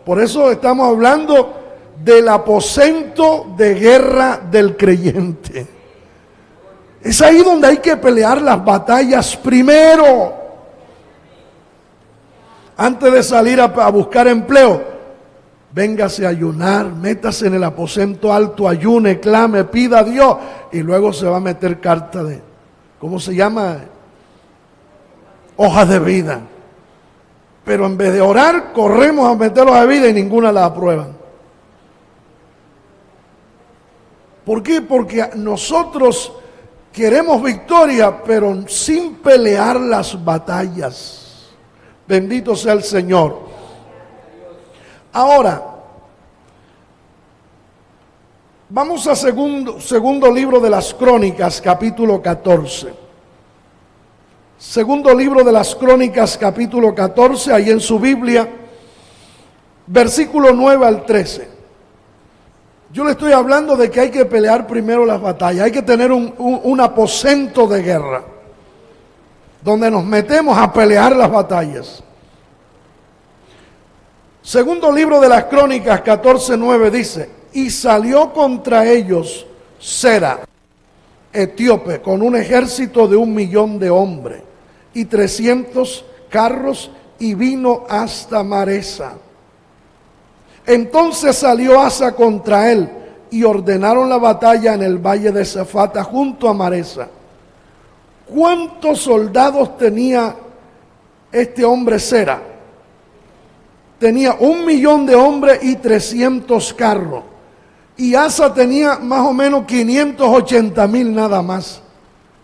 Por eso estamos hablando del aposento de guerra del creyente. Es ahí donde hay que pelear las batallas primero. Antes de salir a buscar empleo, véngase a ayunar, métase en el aposento alto, ayune, clame, pida a Dios, y luego se va a meter carta de, ¿cómo se llama? Hojas de vida. Pero en vez de orar, corremos a meter hojas de vida y ninguna la aprueban. ¿Por qué? Porque nosotros queremos victoria, pero sin pelear las batallas. Bendito sea el Señor. Ahora, Vamos a segundo libro de las Crónicas, capítulo 14. Segundo libro de las Crónicas, capítulo 14, ahí en su Biblia, versículo 9 al 13. Yo le estoy hablando de que hay que pelear primero las batallas, hay que tener un aposento de guerra, donde nos metemos a pelear las batallas. Segundo libro de las Crónicas 14:9 dice: y salió contra ellos Sera, etíope, con un ejército de 1,000,000 de hombres y 300 carros, y vino hasta Maresa. Entonces salió Asa contra él, y ordenaron la batalla en el valle de Zefata junto a Maresa. ¿Cuántos soldados tenía este hombre Sera? Tenía 1,000,000 de hombres y 300 carros. Y Asa tenía más o menos 580,000 nada más.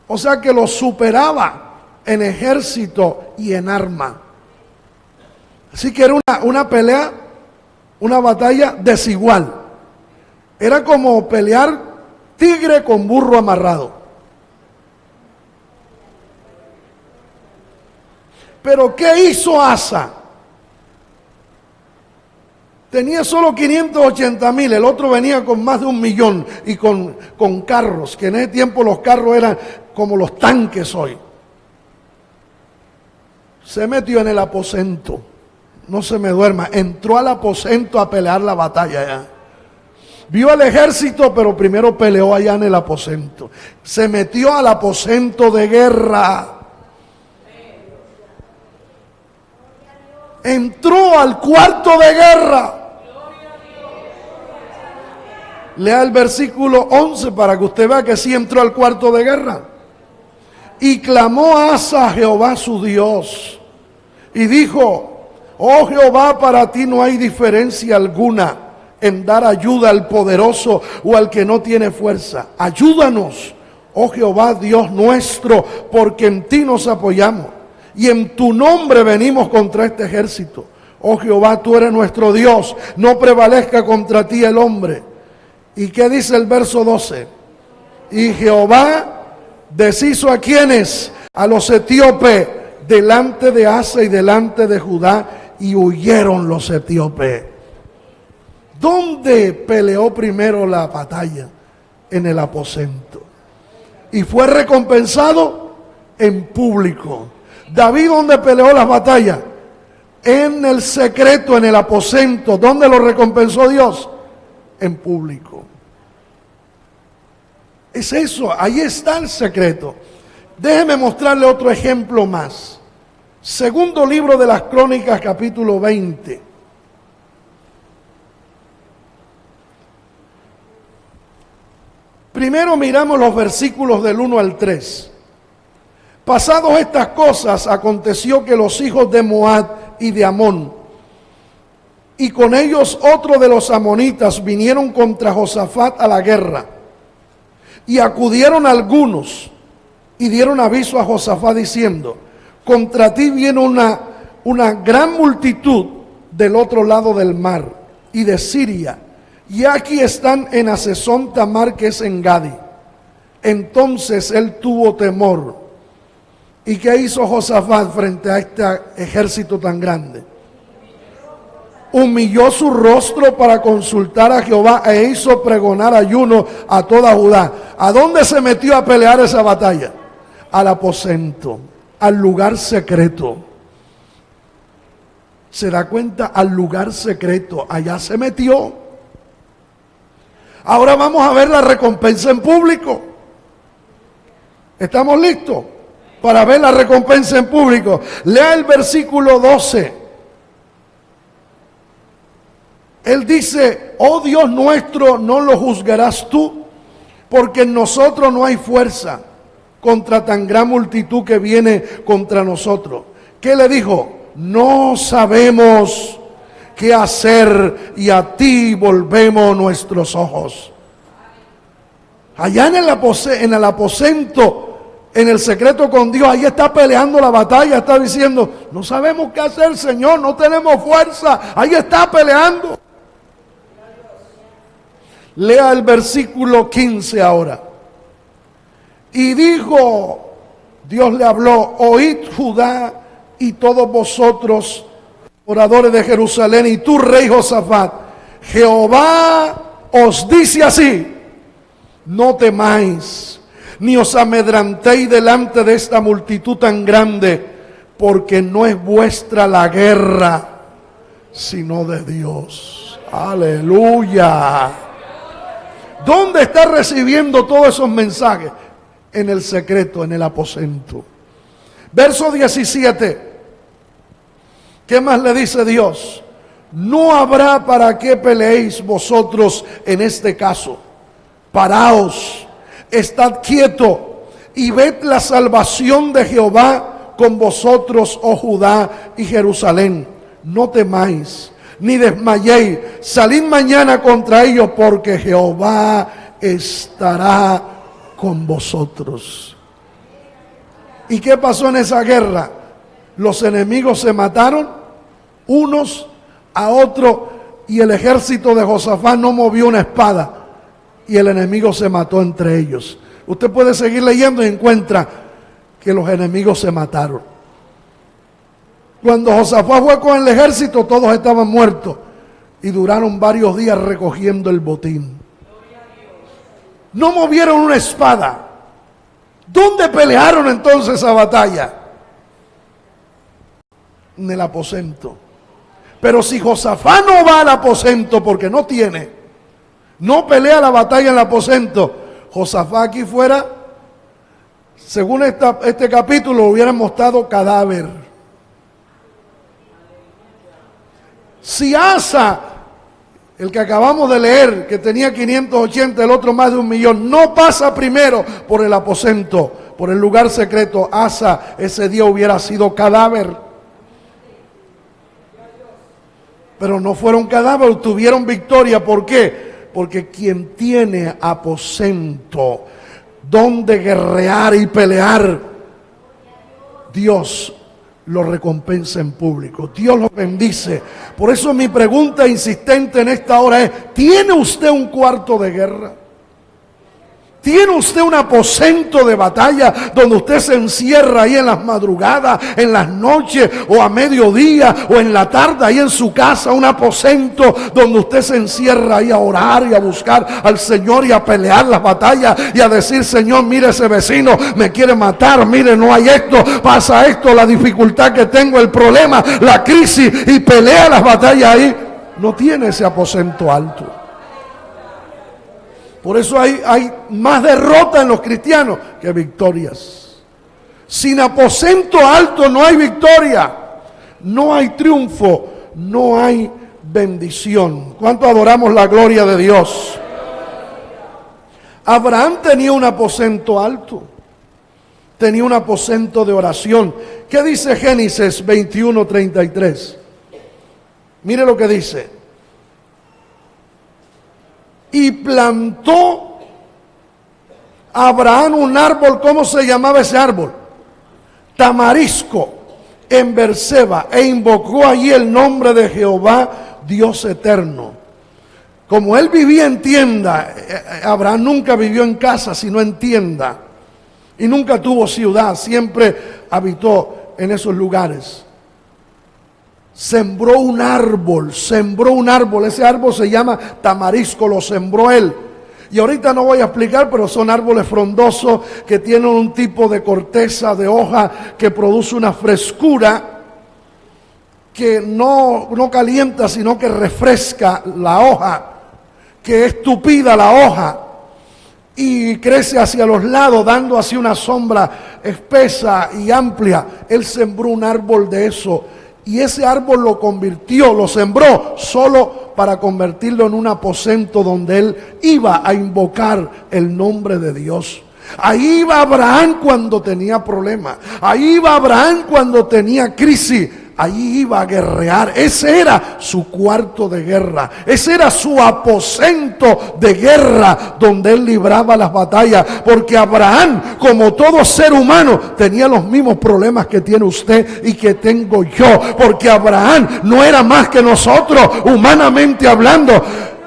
O sea que lo superaba en ejército y en arma. Así que era una pelea, una batalla desigual. Era como pelear tigre con burro amarrado. Pero ¿qué hizo Asa? Tenía solo 580,000, el otro venía con más de 1,000,000 y con carros, que en ese tiempo los carros eran como los tanques hoy. Se metió en el aposento, no se me duerma, entró al aposento a pelear la batalla ya. Vio al ejército, pero primero peleó allá en el aposento. Se metió al aposento de guerra. Entró al cuarto de guerra. Lea el versículo 11 para que usted vea que sí entró al cuarto de guerra. Y clamó Asa a Jehová su Dios y dijo: oh Jehová, para ti no hay diferencia alguna en dar ayuda al poderoso o al que no tiene fuerza. Ayúdanos, oh Jehová Dios nuestro, porque en ti nos apoyamos y en tu nombre venimos contra este ejército. Oh Jehová, tú eres nuestro Dios, no prevalezca contra ti el hombre. ¿Y qué dice el verso 12? Y Jehová deshizo a quienes, a los etíopes, delante de Asa y delante de Judá, y huyeron los etíopes. ¿Dónde peleó primero la batalla? En el aposento. Y fue recompensado en público. David, ¿dónde peleó las batallas? En el secreto, en el aposento. ¿Dónde lo recompensó Dios? En público. Es eso, ahí está el secreto. Déjeme mostrarle otro ejemplo más. Segundo libro de las Crónicas, capítulo 20. Primero miramos los versículos del 1 al 3. Pasados estas cosas, aconteció que los hijos de Moab y de Amón, y con ellos otro de los amonitas, vinieron contra Josafat a la guerra. Y acudieron algunos y dieron aviso a Josafat diciendo: contra ti viene una gran multitud del otro lado del mar y de Siria, y aquí están en Hasezón Tamar, que es en Gadi. Entonces él tuvo temor. ¿Y qué hizo Josafat frente a este ejército tan grande? Humilló su rostro para consultar a Jehová e hizo pregonar ayuno a toda Judá. ¿A dónde se metió a pelear esa batalla? Al aposento, al lugar secreto. ¿Se da cuenta? Al lugar secreto. Allá se metió. Ahora vamos a ver la recompensa en público. ¿Estamos listos para ver la recompensa en público? Lea el versículo 12. Él dice: oh Dios nuestro, no lo juzgarás tú, porque en nosotros no hay fuerza contra tan gran multitud que viene contra nosotros. ¿Qué le dijo? No sabemos qué hacer y a ti volvemos nuestros ojos. Allá en el aposento, en el secreto con Dios, ahí está peleando la batalla, está diciendo: no sabemos qué hacer, Señor, no tenemos fuerza. Ahí está peleando. Lea el versículo 15 ahora. Y dijo, Dios le habló: oíd Judá y todos vosotros, moradores de Jerusalén, y tú, rey Josafat, Jehová os dice así: no temáis, ni os amedrantéis delante de esta multitud tan grande, porque no es vuestra la guerra, sino de Dios. Aleluya. ¿Dónde está recibiendo todos esos mensajes? En el secreto, en el aposento. Verso 17. ¿Qué más le dice Dios? No habrá para qué peleéis vosotros en este caso. Paraos, estad quieto y ved la salvación de Jehová con vosotros, oh Judá y Jerusalén. No temáis, ni desmayéis. Salid mañana contra ellos, porque Jehová estará con vosotros. ¿Y qué pasó en esa guerra? Los enemigos se mataron unos a otros, y el ejército de Josafat no movió una espada, y el enemigo se mató entre ellos. Usted puede seguir leyendo y encuentra que los enemigos se mataron. Cuando Josafat fue con el ejército, todos estaban muertos, y duraron varios días recogiendo el botín. No movieron una espada. ¿Dónde pelearon entonces esa batalla? En el aposento. Pero si Josafat no va al aposento porque no tiene, no pelea la batalla en el aposento, Josafat aquí fuera, según este capítulo, hubieran mostrado cadáver. Si Asa, el que acabamos de leer, que tenía 580, el otro más de 1,000,000, no pasa primero por el aposento, por el lugar secreto, Asa ese día hubiera sido cadáver. Pero no fueron cadáveres, tuvieron victoria. ¿Por qué? Porque quien tiene aposento donde guerrear y pelear, Dios lo recompensa en público, Dios lo bendice. Por eso mi pregunta insistente en esta hora es: ¿tiene usted un cuarto de guerra? ¿Tiene usted un aposento de batalla donde usted se encierra ahí en las madrugadas, en las noches, o a mediodía, o en la tarde ahí en su casa? Un aposento donde usted se encierra ahí a orar y a buscar al Señor y a pelear las batallas y a decir: Señor, mire, ese vecino me quiere matar, mire, no hay esto, pasa esto, la dificultad que tengo, el problema, la crisis, y pelea las batallas ahí. No tiene ese aposento alto. Por eso hay más derrota en los cristianos que victorias. Sin aposento alto no hay victoria, no hay triunfo, no hay bendición. ¿Cuánto adoramos la gloria de Dios? Abraham tenía un aposento alto, tenía un aposento de oración. ¿Qué dice Génesis 21:33? Mire lo que dice. Y plantó Abraham un árbol. ¿Cómo se llamaba ese árbol? Tamarisco, en Berseba, e invocó allí el nombre de Jehová, Dios eterno. Como él vivía en tienda, Abraham nunca vivió en casa, sino en tienda, y nunca tuvo ciudad, siempre habitó en esos lugares. Sembró un árbol, ese árbol se llama tamarisco, lo sembró él. Y ahorita no voy a explicar, pero son árboles frondosos que tienen un tipo de corteza, de hoja, que produce una frescura que no calienta, sino que refresca la hoja, que es tupida la hoja, y crece hacia los lados, dando así una sombra espesa y amplia. Él sembró un árbol de eso. Y ese árbol lo sembró solo para convertirlo en un aposento donde él iba a invocar el nombre de Dios. Ahí iba Abraham cuando tenía problemas. Ahí iba Abraham cuando tenía crisis. Allí iba a guerrear. Ese era su cuarto de guerra. Ese era su aposento de guerra donde él libraba las batallas. Porque Abraham, como todo ser humano, tenía los mismos problemas que tiene usted y que tengo yo. Porque Abraham no era más que nosotros, humanamente hablando.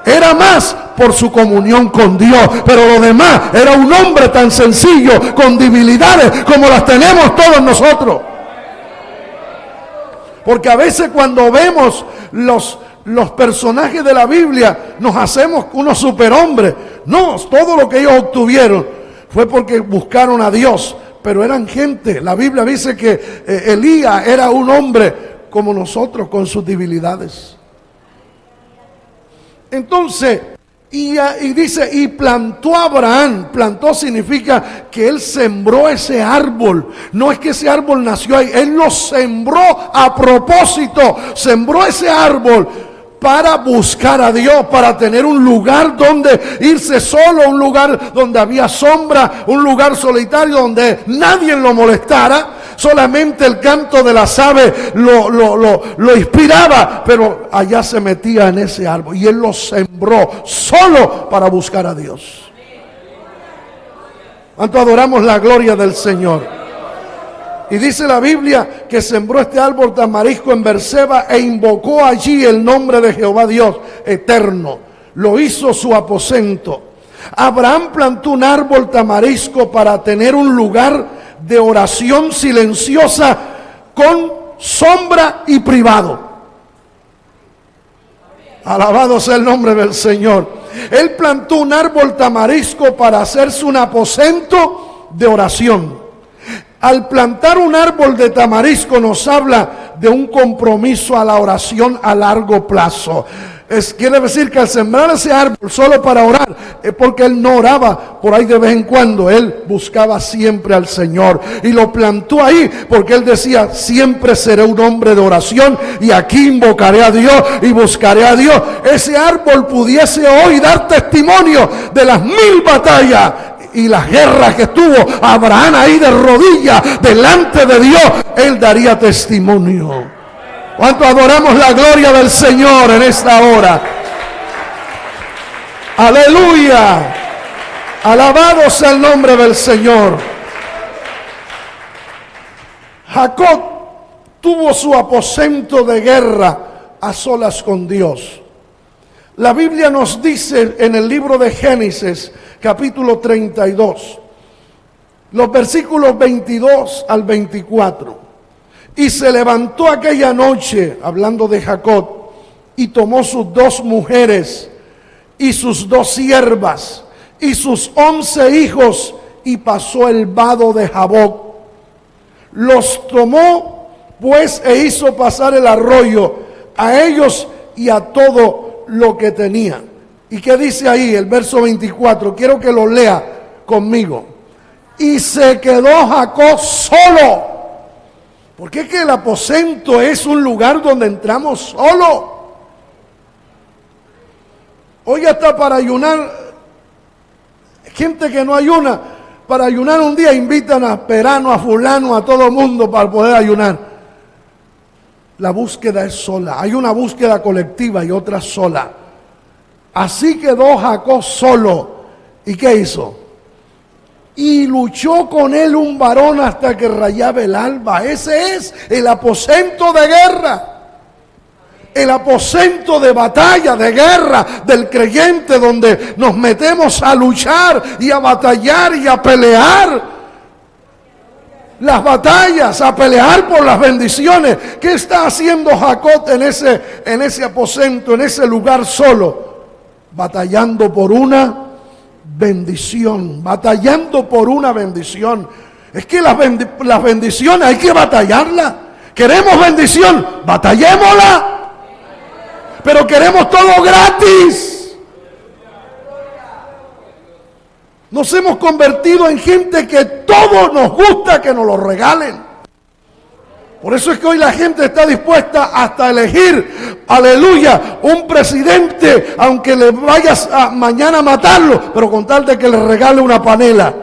Era más por su comunión con Dios, pero lo demás era un hombre tan sencillo, con debilidades como las tenemos todos nosotros. Porque a veces cuando vemos los personajes de la Biblia, nos hacemos unos superhombres. No, todo lo que ellos obtuvieron fue porque buscaron a Dios, pero eran gente. La Biblia dice que Elías era un hombre como nosotros, con sus debilidades. Entonces, y dice, y plantó Abraham. Plantó significa que él sembró ese árbol. No es que ese árbol nació ahí, él lo sembró a propósito. Sembró ese árbol para buscar a Dios, para tener un lugar donde irse solo, un lugar donde había sombra, un lugar solitario donde nadie lo molestara. Solamente el canto de las aves lo inspiraba, pero allá se metía en ese árbol y él lo sembró solo para buscar a Dios. ¿Cuánto adoramos la gloria del Señor? Y dice la Biblia que sembró este árbol tamarisco en Berseba e invocó allí el nombre de Jehová Dios eterno. Lo hizo su aposento. Abraham plantó un árbol tamarisco para tener un lugar de oración silenciosa con sombra y privado. Alabado sea el nombre del Señor. Él plantó un árbol tamarisco para hacerse un aposento de oración. Al plantar un árbol de tamarisco nos habla de un compromiso a la oración a largo plazo. Quiere decir que al sembrar ese árbol solo para orar, es porque él no oraba por ahí de vez en cuando, él buscaba siempre al Señor. Y lo plantó ahí porque él decía, siempre seré un hombre de oración y aquí invocaré a Dios y buscaré a Dios. Ese árbol pudiese hoy dar testimonio de las 1000 batallas y las guerras que tuvo Abraham ahí de rodillas delante de Dios. Él daría testimonio. ¿Cuánto adoramos la gloria del Señor en esta hora? Aleluya. Alabado sea el nombre del Señor. Jacob tuvo su aposento de guerra a solas con Dios. La Biblia nos dice en el libro de Génesis, capítulo 32, los versículos 22 al 24. Y se levantó aquella noche, hablando de Jacob, y tomó sus 2 mujeres y sus 2 siervas y sus 11 hijos y pasó el vado de Jaboc. Los tomó pues e hizo pasar el arroyo a ellos y a todo lo que tenía. ¿Y qué dice ahí el verso 24? Quiero que lo lea conmigo. Y se quedó Jacob solo. Porque es que el aposento es un lugar donde entramos solo. Hoy hasta para ayunar, gente que no ayuna, para ayunar un día invitan a Perano, a fulano, a todo el mundo para poder ayunar. La búsqueda es sola. Hay una búsqueda colectiva y otra sola. Así quedó Jacob solo. ¿Y qué hizo? Y luchó con él un varón hasta que rayaba el alba. Ese es el aposento de guerra. El aposento de batalla, de guerra del creyente, donde nos metemos a luchar y a batallar y a pelear las batallas, a pelear por las bendiciones. ¿Qué está haciendo Jacob en ese aposento, en ese lugar solo? Batallando por una bendición, batallando por una bendición. Es que las bendiciones hay que batallarlas. Queremos bendición, batallémosla. Pero queremos todo gratis. Nos hemos convertido en gente que todo nos gusta que nos lo regalen. Por eso es que hoy la gente está dispuesta hasta elegir, aleluya, un presidente, aunque le vayas mañana a matarlo, pero con tal de que le regale una panela.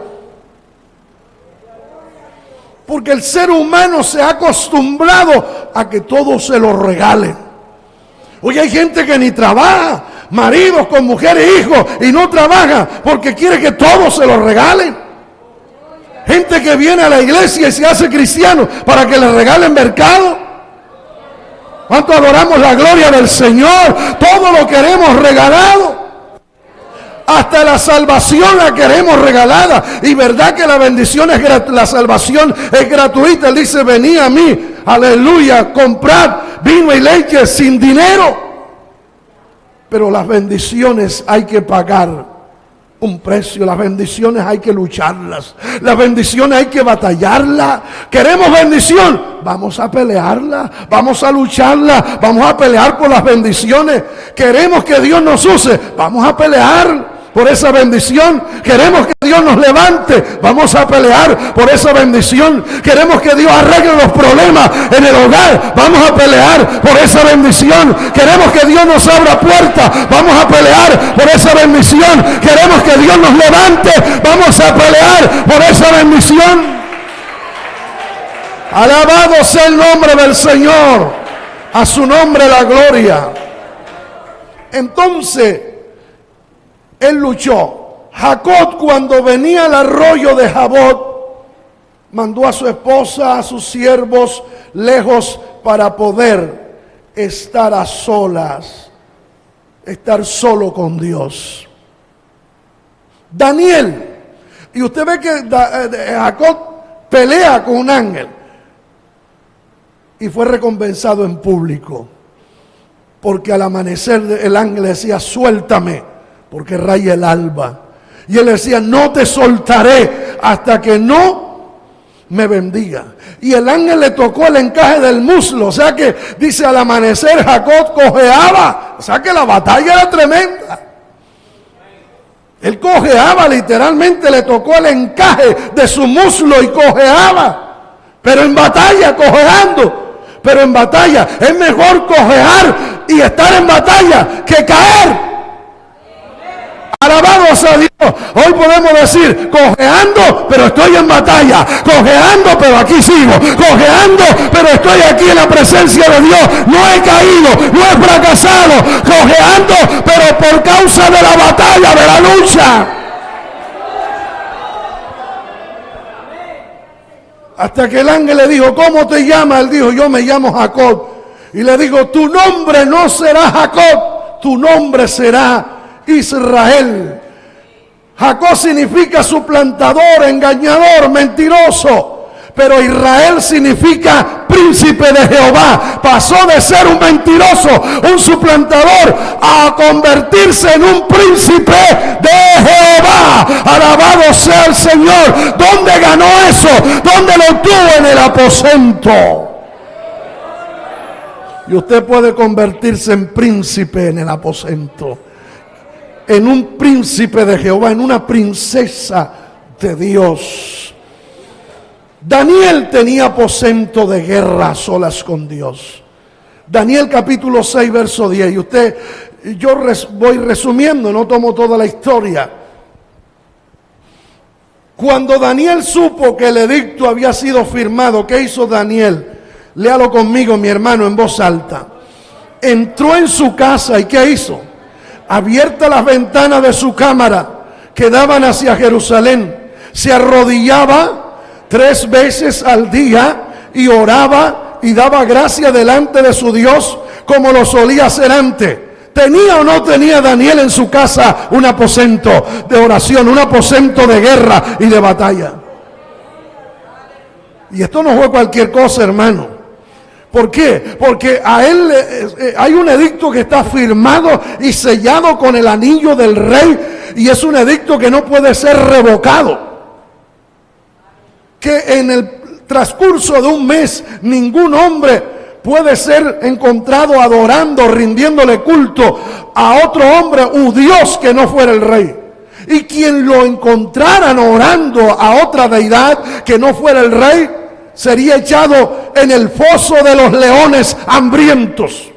Porque el ser humano se ha acostumbrado a que todo se lo regalen. Hoy hay gente que ni trabaja, maridos con mujeres e hijos, y no trabaja porque quiere que todo se lo regalen. Gente que viene a la iglesia y se hace cristiano para que le regalen mercado. ¿Cuánto adoramos la gloria del Señor? Todo lo queremos regalado. Hasta la salvación la queremos regalada. Y verdad que la bendición la salvación es gratuita. Él dice, venid a mí, aleluya, comprad vino y leche sin dinero. Pero las bendiciones hay que pagar un precio. Las bendiciones hay que lucharlas. Las bendiciones hay que batallarlas. ¿Queremos bendición? Vamos a pelearla, vamos a lucharla, vamos a pelear por las bendiciones. ¿Queremos que Dios nos use? Vamos a pelear por esa bendición. Queremos que Dios nos levante, vamos a pelear por esa bendición. Queremos que Dios arregle los problemas en el hogar, vamos a pelear por esa bendición. Queremos que Dios nos abra puertas, vamos a pelear por esa bendición. Queremos que Dios nos levante, vamos a pelear por esa bendición. Alabado sea el nombre del Señor, a su nombre la gloria. Entonces él luchó. Jacob, cuando venía al arroyo de Jabot, mandó a su esposa, a sus siervos lejos para poder estar a solas, estar solo con Dios. Daniel, y usted ve que Jacob pelea con un ángel y fue recompensado en público, porque al amanecer el ángel decía, suéltame, porque raya el alba. Y él decía, no te soltaré hasta que no me bendiga. Y el ángel le tocó el encaje del muslo. O sea que dice, al amanecer Jacob cojeaba. O sea que la batalla era tremenda. Él cojeaba, literalmente le tocó el encaje de su muslo y cojeaba. Pero en batalla, cojeando. Pero en batalla, es mejor cojear y estar en batalla que caer. Alabados a Dios. Hoy podemos decir, cojeando, pero estoy en batalla. Cojeando, pero aquí sigo. Cojeando, pero estoy aquí en la presencia de Dios. No he caído, no he fracasado. Cojeando, pero por causa de la batalla, de la lucha. Hasta que el ángel le dijo, ¿cómo te llamas? Él dijo, yo me llamo Jacob. Y le digo, tu nombre no será Jacob, tu nombre será Israel. Jacob significa suplantador, engañador, mentiroso. Pero Israel significa príncipe de Jehová. Pasó de ser un mentiroso, un suplantador, a convertirse en un príncipe de Jehová. Alabado sea el Señor. ¿Dónde ganó eso? ¿Dónde lo obtuvo? En el aposento. Y usted puede convertirse en príncipe en el aposento, en un príncipe de Jehová, en una princesa de Dios. Daniel tenía aposento de guerra a solas con Dios. Daniel capítulo 6 verso 10. Y yo voy resumiendo, no tomo toda la historia. Cuando Daniel supo que el edicto había sido firmado, ¿qué hizo Daniel? Léalo conmigo, mi hermano, en voz alta. Entró en su casa y ¿qué hizo? Abiertas las ventanas de su cámara que daban hacia Jerusalén, se arrodillaba 3 veces al día y oraba y daba gracia delante de su Dios como lo solía hacer antes. ¿Tenía o no tenía Daniel en su casa un aposento de oración, un aposento de guerra y de batalla? Y esto no fue cualquier cosa, hermano. ¿Por qué? Porque a él hay un edicto que está firmado y sellado con el anillo del rey, y es un edicto que no puede ser revocado. Que en el transcurso de un mes ningún hombre puede ser encontrado adorando, rindiéndole culto a otro hombre u Dios que no fuera el rey. Y quien lo encontraran orando a otra deidad que no fuera el rey, sería echado en el foso de los leones hambrientos.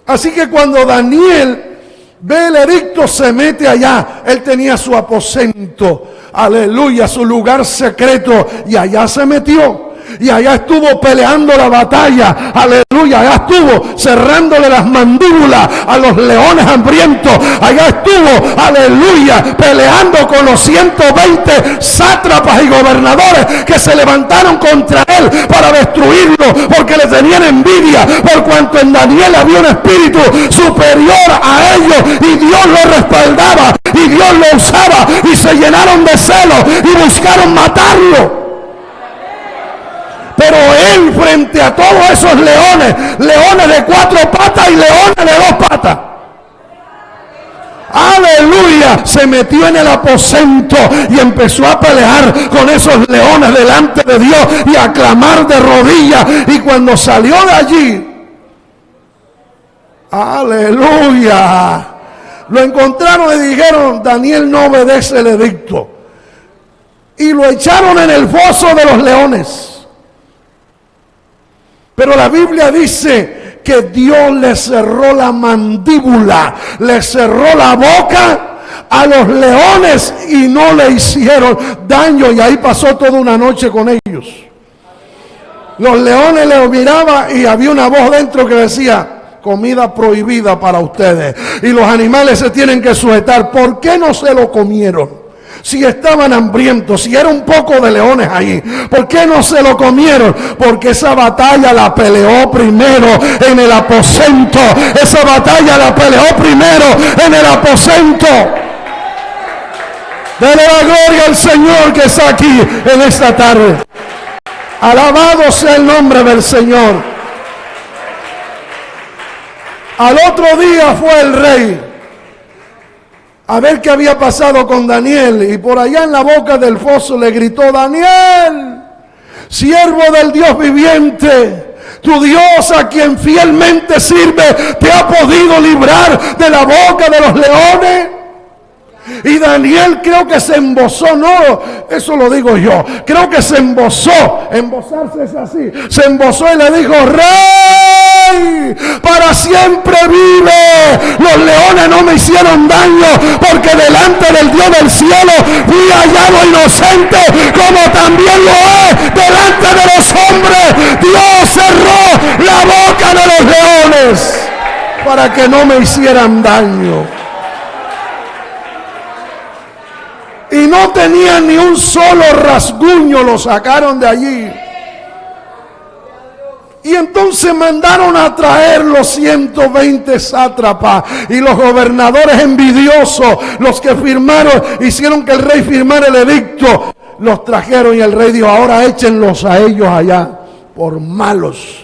Así que cuando Daniel ve el edicto, se mete allá. Él tenía su aposento, aleluya, su lugar secreto, y allá se metió. Y allá estuvo peleando la batalla, aleluya. Allá estuvo cerrándole las mandíbulas a los leones hambrientos. Allá estuvo, aleluya, peleando con los 120 sátrapas y gobernadores que se levantaron contra él para destruirlo, porque le tenían envidia, por cuanto en Daniel había un espíritu superior a ellos, y Dios lo respaldaba, y Dios lo usaba, y se llenaron de celo y buscaron matarlo. Pero él, frente a todos esos leones, leones de 4 patas y leones de 2 patas, aleluya, se metió en el aposento y empezó a pelear con esos leones delante de Dios y a clamar de rodillas. Y cuando salió de allí, aleluya, lo encontraron y dijeron: Daniel no obedece el edicto. Y lo echaron en el foso de los leones. Pero la Biblia dice que Dios le cerró la mandíbula, le cerró la boca a los leones y no le hicieron daño. Y ahí pasó toda una noche con ellos. Los leones le miraban y había una voz dentro que decía: comida prohibida para ustedes. Y los animales se tienen que sujetar. ¿Por qué no se lo comieron? Si estaban hambrientos, si era un poco de leones ahí, ¿por qué no se lo comieron? Porque esa batalla la peleó primero en el aposento. Esa batalla la peleó primero en el aposento. Dele la gloria al Señor que está aquí en esta tarde. Alabado sea el nombre del Señor. Al otro día fue el rey a ver qué había pasado con Daniel, y por allá en la boca del foso le gritó: Daniel, siervo del Dios viviente, tu Dios a quien fielmente sirve, ¿te ha podido librar de la boca de los leones? Y Daniel creo que se embozó, no, eso lo digo yo, creo que se embozó. Embozarse es así, se embozó y le dijo: Rey, para siempre vive. Los leones no me hicieron daño, porque delante del Dios del cielo fui hallado inocente, como también lo es delante de los hombres. Dios cerró la boca de los leones para que no me hicieran daño. Y no tenían ni un solo rasguño, lo sacaron de allí. Y entonces mandaron a traer los 120 sátrapas y los gobernadores envidiosos, los que firmaron, hicieron que el rey firmara el edicto. Los trajeron y el rey dijo: ahora échenlos a ellos allá por malos.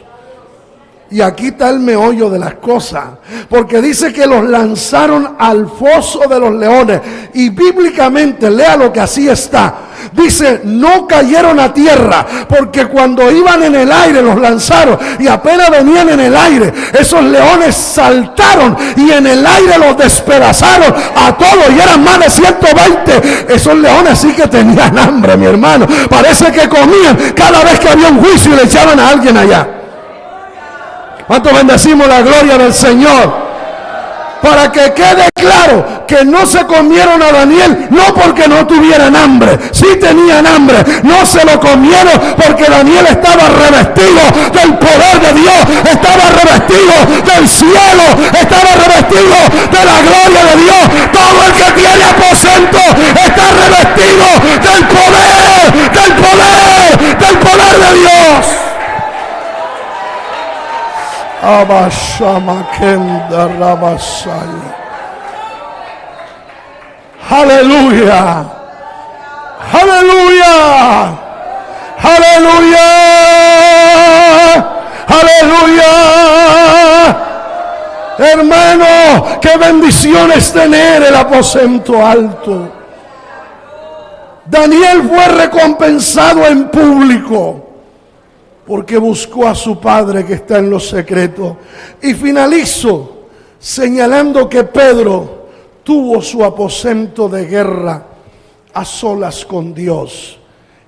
Y aquí está el meollo de las cosas, porque dice que los lanzaron al foso de los leones. Y bíblicamente, lea lo que así está. Dice: no cayeron a tierra, porque cuando iban en el aire los lanzaron, y apenas venían en el aire, esos leones saltaron y en el aire los despedazaron a todos, y eran más de 120. Esos leones sí que tenían hambre, mi hermano. Parece que comían cada vez que había un juicio y le echaban a alguien allá. ¿Cuánto bendecimos la gloria del Señor? Para que quede claro que no se comieron a Daniel no porque no tuvieran hambre, sí tenían hambre. No se lo comieron porque Daniel estaba revestido del poder de Dios, estaba revestido del cielo, estaba revestido de la gloria de Dios. Todo el que tiene aposento está revestido del poder, del poder, del poder de Dios. Aleluya, aleluya, aleluya, aleluya. Hermano, qué bendición es tener el aposento alto. Daniel fue recompensado en público porque buscó a su Padre que está en los secretos. Y finalizo señalando que Pedro tuvo su aposento de guerra a solas con Dios.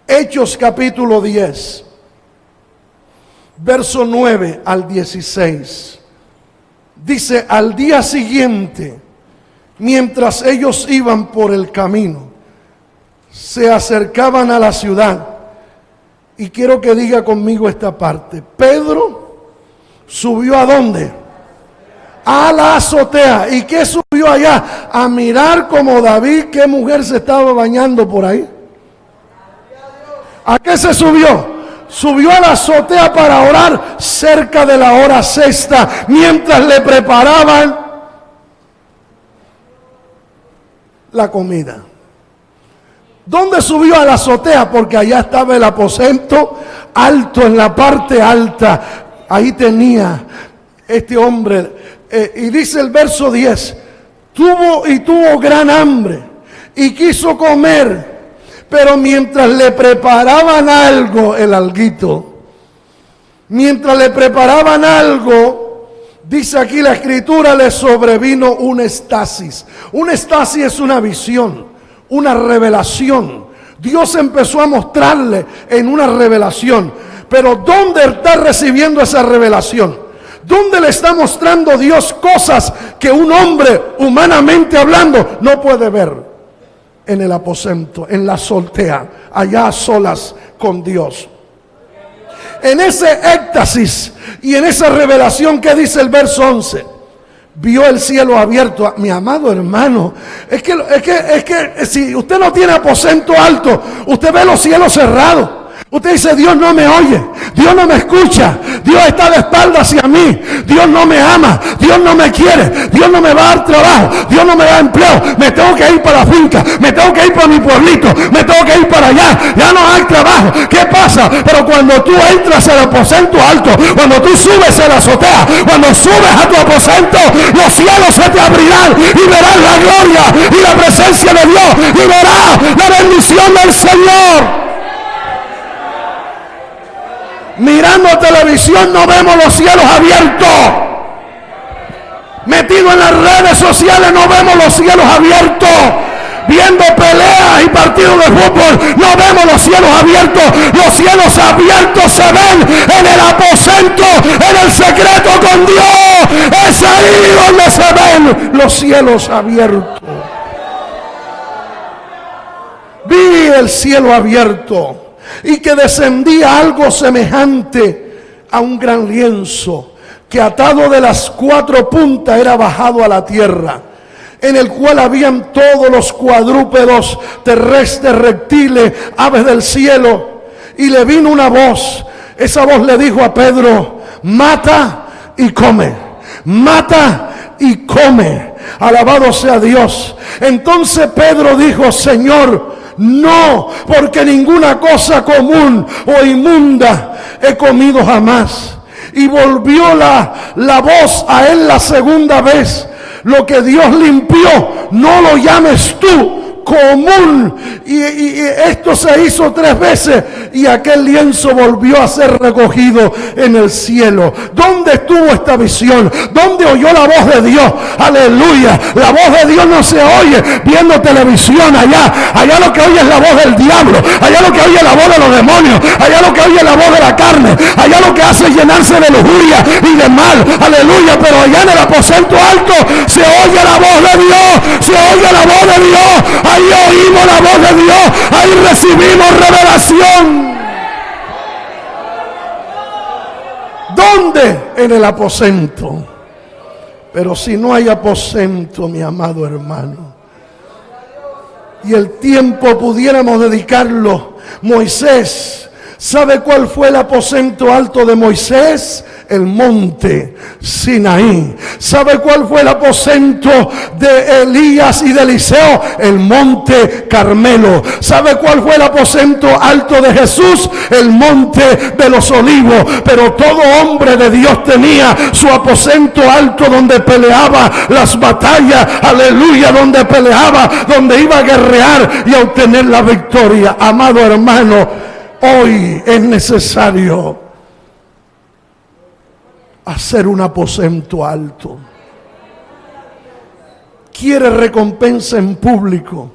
Hechos capítulo 10, verso 9 al 16. Dice: al día siguiente, mientras ellos iban por el camino, se acercaban a la ciudad, Y quiero que diga conmigo esta parte. Pedro subió ¿a dónde? A la azotea. ¿Y qué subió allá? A mirar como David, qué mujer se estaba bañando por ahí. ¿A qué se subió? Subió a la azotea para orar cerca de la hora sexta, mientras le preparaban la comida. ¿Dónde subió? A la azotea, porque allá estaba el aposento alto, en la parte alta. Ahí tenía este hombre. Y dice el verso 10, tuvo gran hambre y quiso comer. Pero mientras le preparaban algo, el alguito, mientras le preparaban algo, dice aquí la escritura, le sobrevino un estasis. Un estasis es una visión, una revelación. Dios empezó a mostrarle en una revelación. Pero ¿dónde está recibiendo esa revelación? ¿Dónde le está mostrando Dios cosas que un hombre, humanamente hablando, no puede ver? En el aposento, en la azotea, allá a solas con Dios. En ese éxtasis y en esa revelación que dice el verso 11, vio el cielo abierto. Mi amado hermano, es que si usted no tiene aposento alto, usted ve los cielos cerrados. Usted dice, Dios no me oye, Dios no me escucha, Dios está de espaldas hacia mí, Dios no me ama, Dios no me quiere, Dios no me va a dar trabajo, Dios no me da empleo, me tengo que ir para la finca, me tengo que ir para mi pueblito, me tengo que ir para allá, ya no hay trabajo. ¿Qué pasa? Pero cuando tú entras al aposento alto, cuando tú subes a la azotea, cuando subes a tu aposento, los cielos se te abrirán y verás la gloria y la presencia de Dios y verás la bendición del Señor. Mirando televisión no vemos los cielos abiertos. Metido en las redes sociales no vemos los cielos abiertos. Viendo peleas y partidos de fútbol no vemos los cielos abiertos. Los cielos abiertos se ven en el aposento, en el secreto con Dios. Es ahí donde se ven los cielos abiertos. Vi el cielo abierto, y que descendía algo semejante a un gran lienzo, que atado de las cuatro puntas era bajado a la tierra, en el cual habían todos los cuadrúpedos terrestres, reptiles, aves del cielo. Y le vino una voz. Esa voz le dijo a Pedro: mata y come, mata y come. Alabado sea Dios. Entonces Pedro dijo: Señor, no, porque ninguna cosa común o inmunda he comido jamás. Y volvió la voz a él la segunda vez: lo que Dios limpió, no lo llames tú común. Y esto se hizo 3 veces y aquel lienzo volvió a ser recogido en el cielo. ¿Dónde estuvo esta visión? ¿Dónde oyó la voz de Dios? Aleluya. La voz de Dios no se oye viendo televisión allá. Allá lo que oye es la voz del diablo. Allá lo que oye es la voz de los demonios. Allá lo que oye es la voz de la carne. Allá lo que hace es llenarse de lujuria y de mal. Aleluya. Pero allá en el aposento alto se oye la voz de Dios. Se oye la voz de Dios. Ahí oímos la voz de Dios, ahí recibimos revelación. ¿Dónde? En el aposento. Pero si no hay aposento, mi amado hermano, y el tiempo pudiéramos dedicarlo, Moisés, ¿sabe cuál fue el aposento alto de Moisés? El monte Sinaí. ¿Sabe cuál fue el aposento de Elías y de Eliseo? El monte Carmelo. ¿Sabe cuál fue el aposento alto de Jesús? El monte de los olivos. Pero todo hombre de Dios tenía su aposento alto donde peleaba las batallas, aleluya, donde peleaba, donde iba a guerrear y a obtener la victoria. Amado hermano, hoy es necesario hacer un aposento alto. Quiere recompensa en público,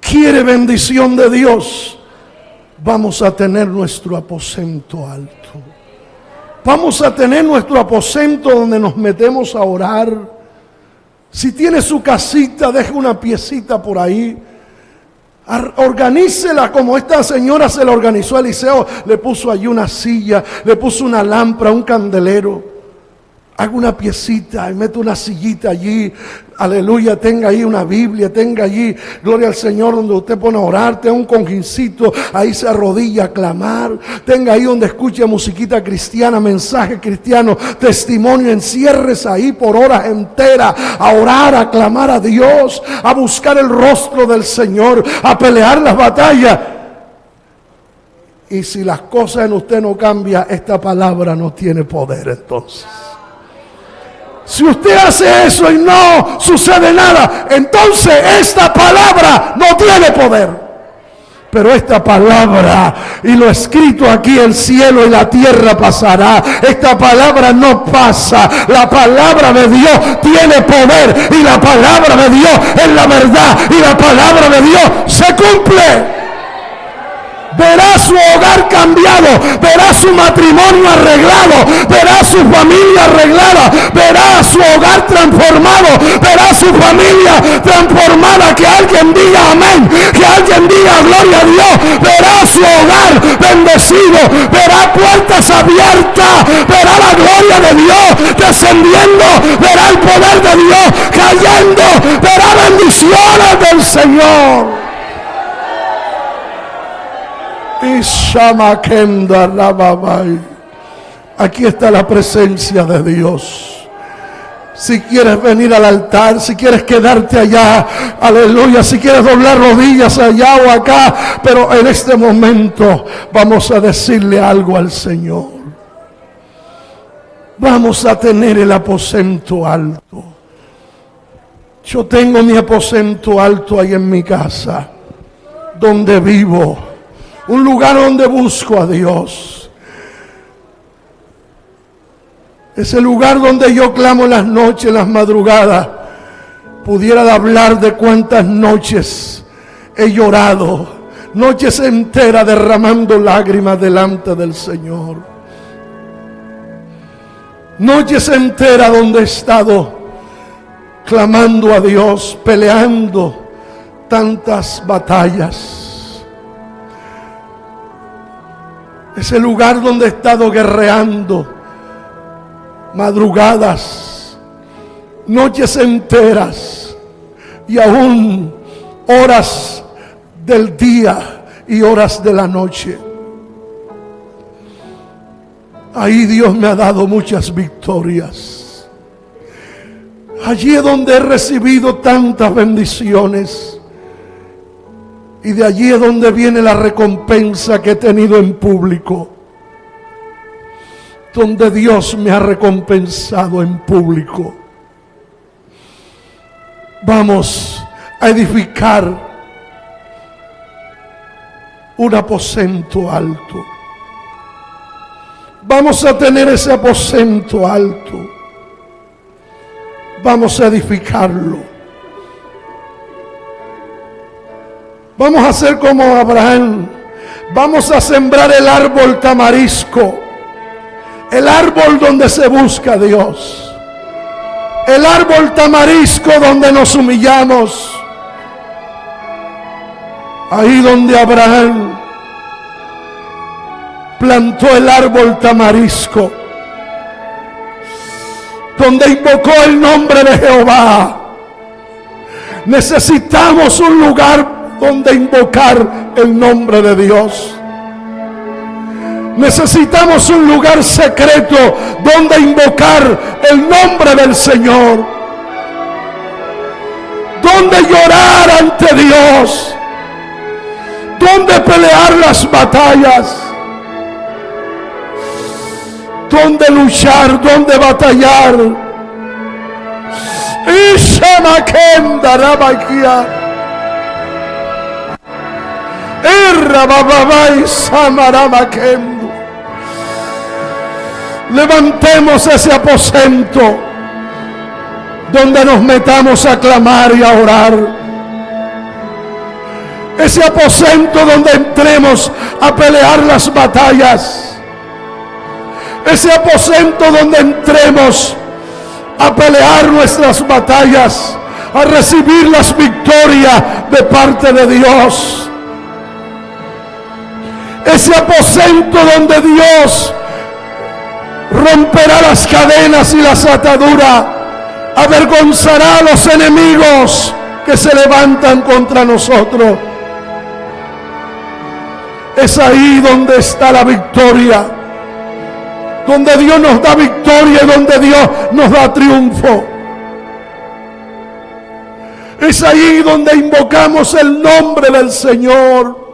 quiere bendición de Dios, vamos a tener nuestro aposento alto. Vamos a tener nuestro aposento donde nos metemos a orar. Si tiene su casita, deje una piecita por ahí. Organícela como esta señora se la organizó a Eliseo. Le puso allí una silla, le puso una lámpara, un candelero. Haga una piecita y mete una sillita allí. Aleluya, tenga ahí una Biblia, tenga allí, gloria al Señor, donde usted pone a orar, tenga un cojincito, ahí se arrodilla a clamar, tenga ahí donde escuche musiquita cristiana, mensaje cristiano, testimonio, enciérrese ahí por horas enteras, a orar, a clamar a Dios, a buscar el rostro del Señor, a pelear las batallas. Y si las cosas en usted no cambian, esta palabra no tiene poder entonces. Si usted hace eso y no sucede nada, entonces esta palabra no tiene poder. Pero esta palabra, y lo escrito aquí, el cielo y la tierra pasará. Esta palabra no pasa. La palabra de Dios tiene poder. Y la palabra de Dios es la verdad. Y la palabra de Dios se cumple. Verá su hogar cambiado, verá su matrimonio arreglado, verá su familia arreglada, verá su hogar transformado, verá su familia transformada. Que alguien diga amén, que alguien diga gloria a Dios. Verá su hogar bendecido, verá puertas abiertas, verá la gloria de Dios descendiendo, verá el poder de Dios cayendo, verá bendiciones del Señor. Aquí está la presencia de Dios. Si quieres venir al altar, si quieres quedarte allá, aleluya, si quieres doblar rodillas allá o acá, pero en este momento vamos a decirle algo al Señor. Vamos a tener el aposento alto. Yo tengo mi aposento alto ahí en mi casa, donde vivo. Un lugar donde busco a Dios. Ese lugar donde yo clamo en las noches, en las madrugadas. Pudiera hablar de cuántas noches he llorado. Noches enteras derramando lágrimas delante del Señor. Noches enteras donde he estado clamando a Dios, peleando tantas batallas. Ese lugar donde he estado guerreando, madrugadas, noches enteras y aún horas del día y horas de la noche. Ahí Dios me ha dado muchas victorias. Allí es donde he recibido tantas bendiciones. Y de allí es donde viene la recompensa que he tenido en público. Donde Dios me ha recompensado en público. Vamos a edificar un aposento alto. Vamos a tener ese aposento alto. Vamos a edificarlo. Vamos a hacer como Abraham. Vamos a sembrar el árbol tamarisco. El árbol donde se busca a Dios. El árbol tamarisco donde nos humillamos. Ahí donde Abraham plantó el árbol tamarisco. Donde invocó el nombre de Jehová. Necesitamos un lugar donde invocar el nombre de Dios. Necesitamos un lugar secreto donde invocar el nombre del Señor, donde llorar ante Dios, donde pelear las batallas, donde luchar, donde batallar. Levantemos ese aposento donde nos metamos a clamar y a orar. Ese aposento donde entremos a pelear las batallas. Ese aposento donde entremos a pelear nuestras batallas, a recibir las victorias de parte de Dios. Ese aposento donde Dios romperá las cadenas y las ataduras, avergonzará a los enemigos que se levantan contra nosotros. Es ahí donde está la victoria, donde Dios nos da victoria y donde Dios nos da triunfo. Es ahí donde invocamos el nombre del Señor,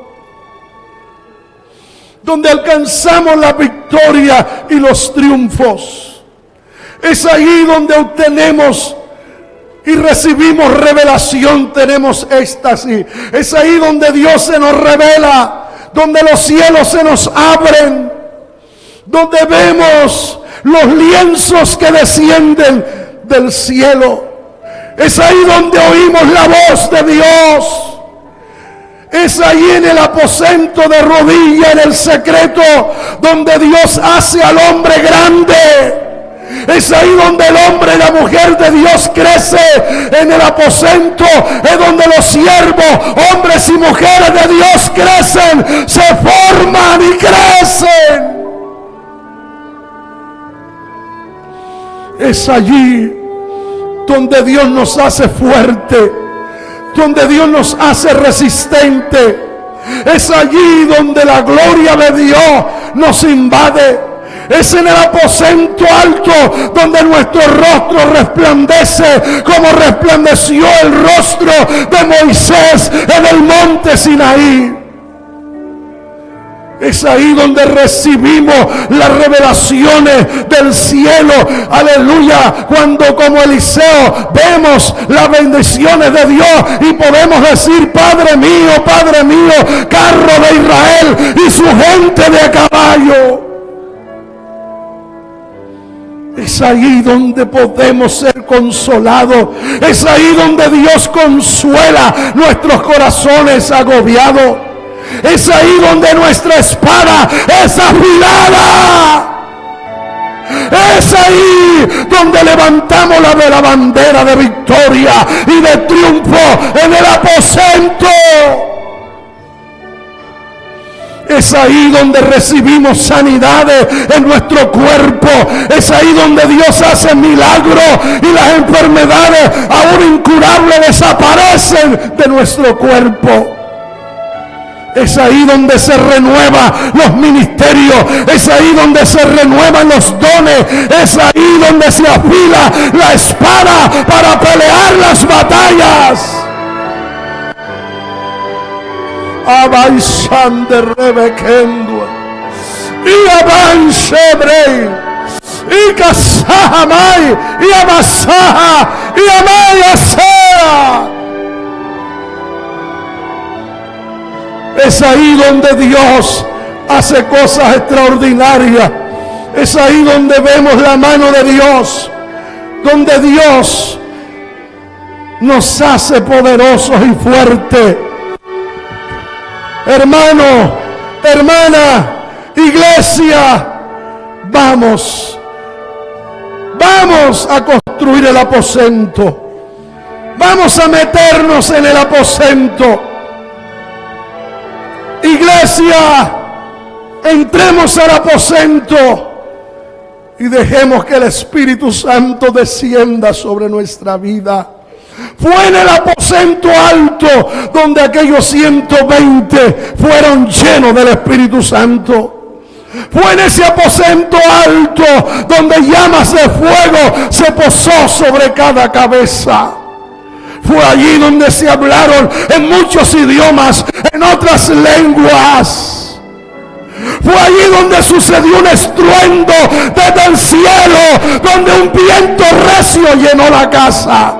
donde alcanzamos la victoria y los triunfos. Es ahí donde obtenemos y recibimos revelación, tenemos éxtasis. Es ahí donde Dios se nos revela, donde los cielos se nos abren, donde vemos los lienzos que descienden del cielo. Es ahí donde oímos la voz de Dios. Es ahí en el aposento de rodilla, en el secreto, donde Dios hace al hombre grande. Es ahí donde el hombre y la mujer de Dios crece. En el aposento es donde los siervos, hombres y mujeres de Dios crecen, se forman y crecen. Es allí donde Dios nos hace fuerte, donde Dios nos hace resistente. Es allí donde la gloria de Dios nos invade. Es en el aposento alto donde nuestro rostro resplandece como resplandeció el rostro de Moisés en el monte Sinaí. Es ahí donde recibimos las revelaciones del cielo. Aleluya. Cuando como Eliseo vemos las bendiciones de Dios y podemos decir: Padre mío, carro de Israel y su gente de a caballo. Es ahí donde podemos ser consolados. Es ahí donde Dios consuela nuestros corazones agobiados. Es ahí donde nuestra espada es afilada. Es ahí donde levantamos la bandera de victoria y de triunfo en el aposento. Es ahí donde recibimos sanidades en nuestro cuerpo. Es ahí donde Dios hace milagros y las enfermedades aún incurables desaparecen de nuestro cuerpo. Es ahí donde se renuevan los ministerios. Es ahí donde se renuevan los dones. Es ahí donde se afila la espada para pelear las batallas. Avanzan de Rebequendo y avancebrei y casahamay y amasaja y amayasea. Es ahí donde Dios hace cosas extraordinarias. Es ahí donde vemos la mano de Dios, donde Dios nos hace poderosos y fuertes. Hermano, hermana, iglesia, vamos a construir el aposento. Vamos a meternos en el aposento. Iglesia, entremos al aposento y dejemos que el Espíritu Santo descienda sobre nuestra vida. Fue en el aposento alto donde aquellos 120 fueron llenos del Espíritu Santo. Fue en ese aposento alto donde llamas de fuego se posó sobre cada cabeza. Fue allí donde se hablaron en muchos idiomas, en otras lenguas. Fue allí donde sucedió un estruendo desde el cielo, donde un viento recio llenó la casa.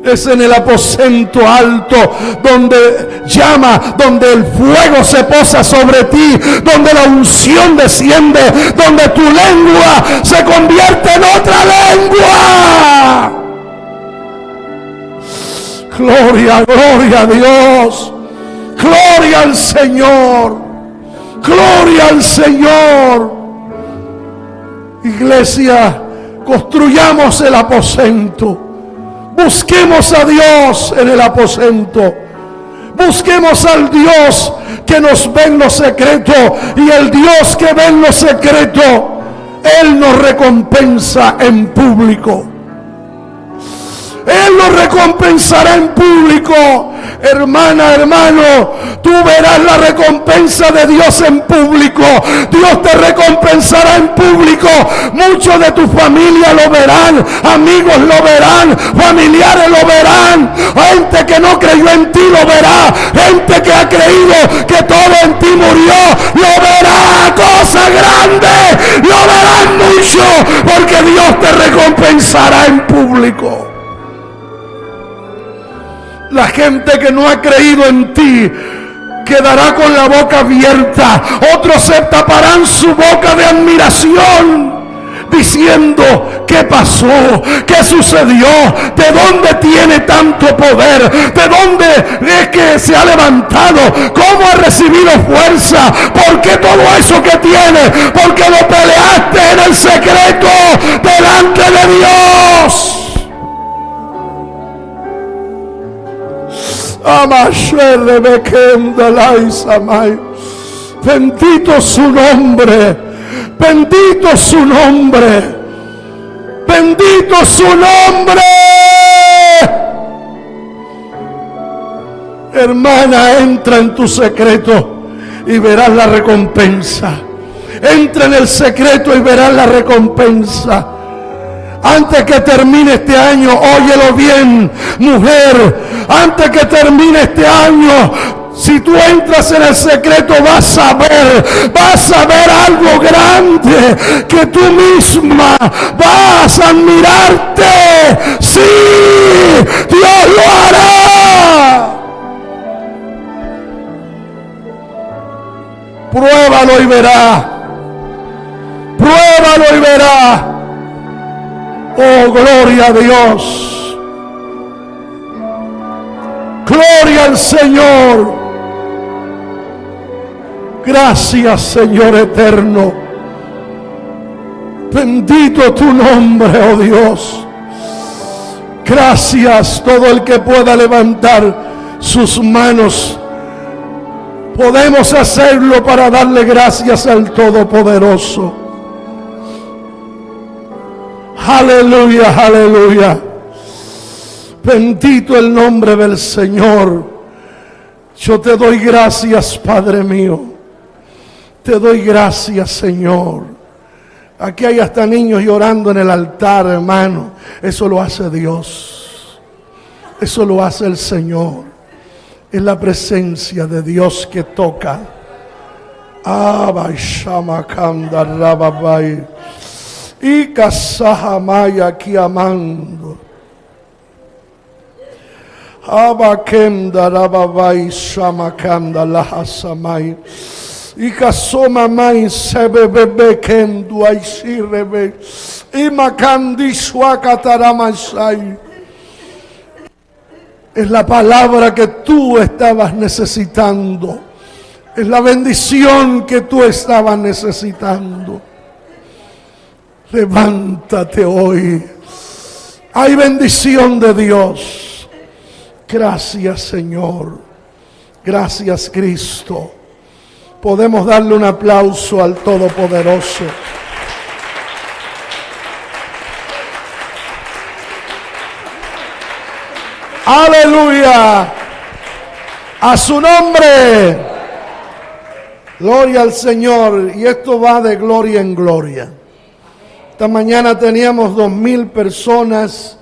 Es en el aposento alto donde llama, donde el fuego se posa sobre ti, donde la unción desciende, donde tu lengua se convierte en otra lengua. Gloria, gloria a Dios. Gloria al Señor. Gloria al Señor. Iglesia, construyamos el aposento. Busquemos a Dios en el aposento. Busquemos al Dios que nos ve en lo secreto, y el Dios que ve en lo secreto, Él nos recompensa en público. Él nos recompensará en público. Hermana, hermano, tú verás la recompensa de Dios en público. Dios te recompensará en público. Muchos de tu familia lo verán, amigos lo verán, familiares lo verán, gente que no creyó en ti lo verá, gente que ha creído que todo en ti murió lo verá. Cosas grandes lo verán mucho, porque Dios te recompensará en público. La gente que no ha creído en ti quedará con la boca abierta. Otros se taparán su boca de admiración, diciendo: ¿qué pasó? ¿Qué sucedió? ¿De dónde tiene tanto poder? ¿De dónde es que se ha levantado? ¿Cómo ha recibido fuerza? ¿Por qué todo eso que tiene? Porque lo peleaste en el secreto delante de Dios. Bendito su nombre, bendito su nombre, bendito su nombre. Hermana, entra en tu secreto y verás la recompensa. Entra en el secreto y verás la recompensa. Antes que termine este año, óyelo bien, mujer, antes que termine este año, si tú entras en el secreto, vas a ver algo grande, que tú misma vas a admirarte. Sí, Dios lo hará. Pruébalo y verá. Pruébalo y verá. Oh, gloria a Dios. Gloria al Señor. Gracias, Señor eterno. Bendito tu nombre, oh Dios. Gracias. Todo el que pueda levantar sus manos, podemos hacerlo para darle gracias al Todopoderoso. Aleluya, aleluya. Bendito el nombre del Señor. Yo te doy gracias, Padre mío. Te doy gracias, Señor. Aquí hay hasta niños llorando en el altar, hermano. Eso lo hace Dios. Eso lo hace el Señor. Es la presencia de Dios que toca. Abashamakanda Rababai. Y Kasahamaya aquí amando. Abakenda Rababai Shamakanda Lahasamai. Y Kasoma Mai Sebebebe Kendu Aishirebe. Y Makandi Shwakataramasai. Es la palabra que tú estabas necesitando. Es la bendición que tú estabas necesitando. Levántate hoy. Hay bendición de Dios. Gracias, Señor. Gracias, Cristo. Podemos darle un aplauso al Todopoderoso. Aleluya. A su nombre. Gloria al Señor. Y esto va de gloria en gloria. Esta mañana teníamos 2,000 personas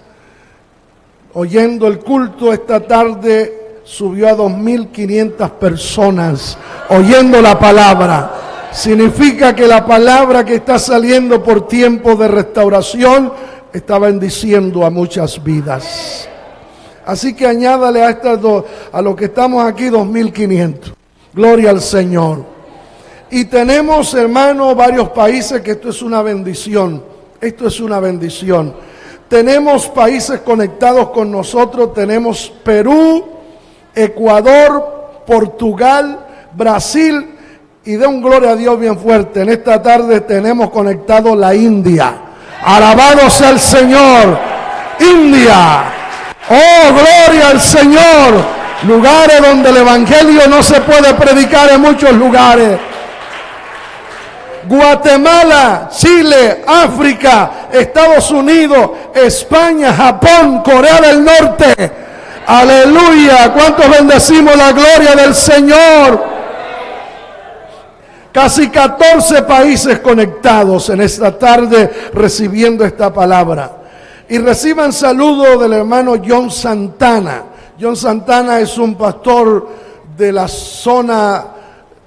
oyendo el culto. Esta tarde subió a 2,500 personas oyendo la palabra. Significa que la palabra que está saliendo por tiempo de restauración está bendiciendo a muchas vidas. Así que añádale a estas dos, a los que estamos aquí, 2,500. Gloria al Señor. Y tenemos, hermanos, varios países que esto es una bendición. Esto es una bendición. Tenemos países conectados con nosotros. Tenemos Perú, Ecuador, Portugal, Brasil. Y de un gloria a Dios bien fuerte. En esta tarde tenemos conectado la India. Alabado sea el Señor. India. Oh, gloria al Señor. Lugares donde el evangelio no se puede predicar en muchos lugares. Guatemala, Chile, África, Estados Unidos, España, Japón, Corea del Norte. Aleluya. ¿Cuántos bendecimos la gloria del Señor? Casi 14 países conectados en esta tarde recibiendo esta palabra. Y reciban saludo del hermano John Santana. John Santana es un pastor de la zona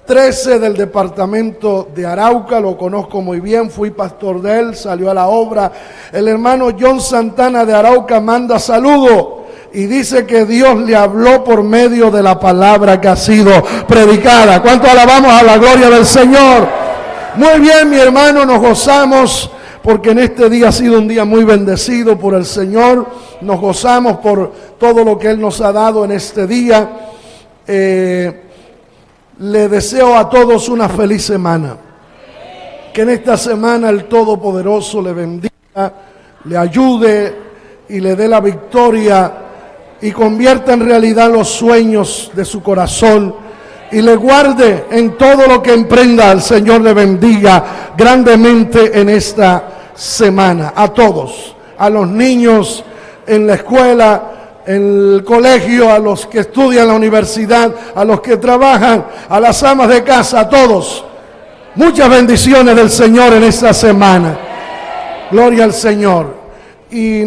13 del departamento de Arauca, lo conozco muy bien, fui pastor de él, salió a la obra. El hermano John Santana de Arauca manda saludo y dice que Dios le habló por medio de la palabra que ha sido predicada. ¿Cuánto alabamos a la gloria del Señor? Muy bien, mi hermano, nos gozamos porque en este día ha sido un día muy bendecido por el Señor. Nos gozamos por todo lo que Él nos ha dado en este día. Le deseo a todos una feliz semana. Que en esta semana el Todopoderoso le bendiga, le ayude y le dé la victoria y convierta en realidad los sueños de su corazón y le guarde en todo lo que emprenda. El Señor le bendiga grandemente en esta semana. A todos, a los niños en la escuela, en el colegio, a los que estudian en la universidad, a los que trabajan, a las amas de casa, a todos. Muchas bendiciones del Señor en esta semana. Gloria al Señor. Y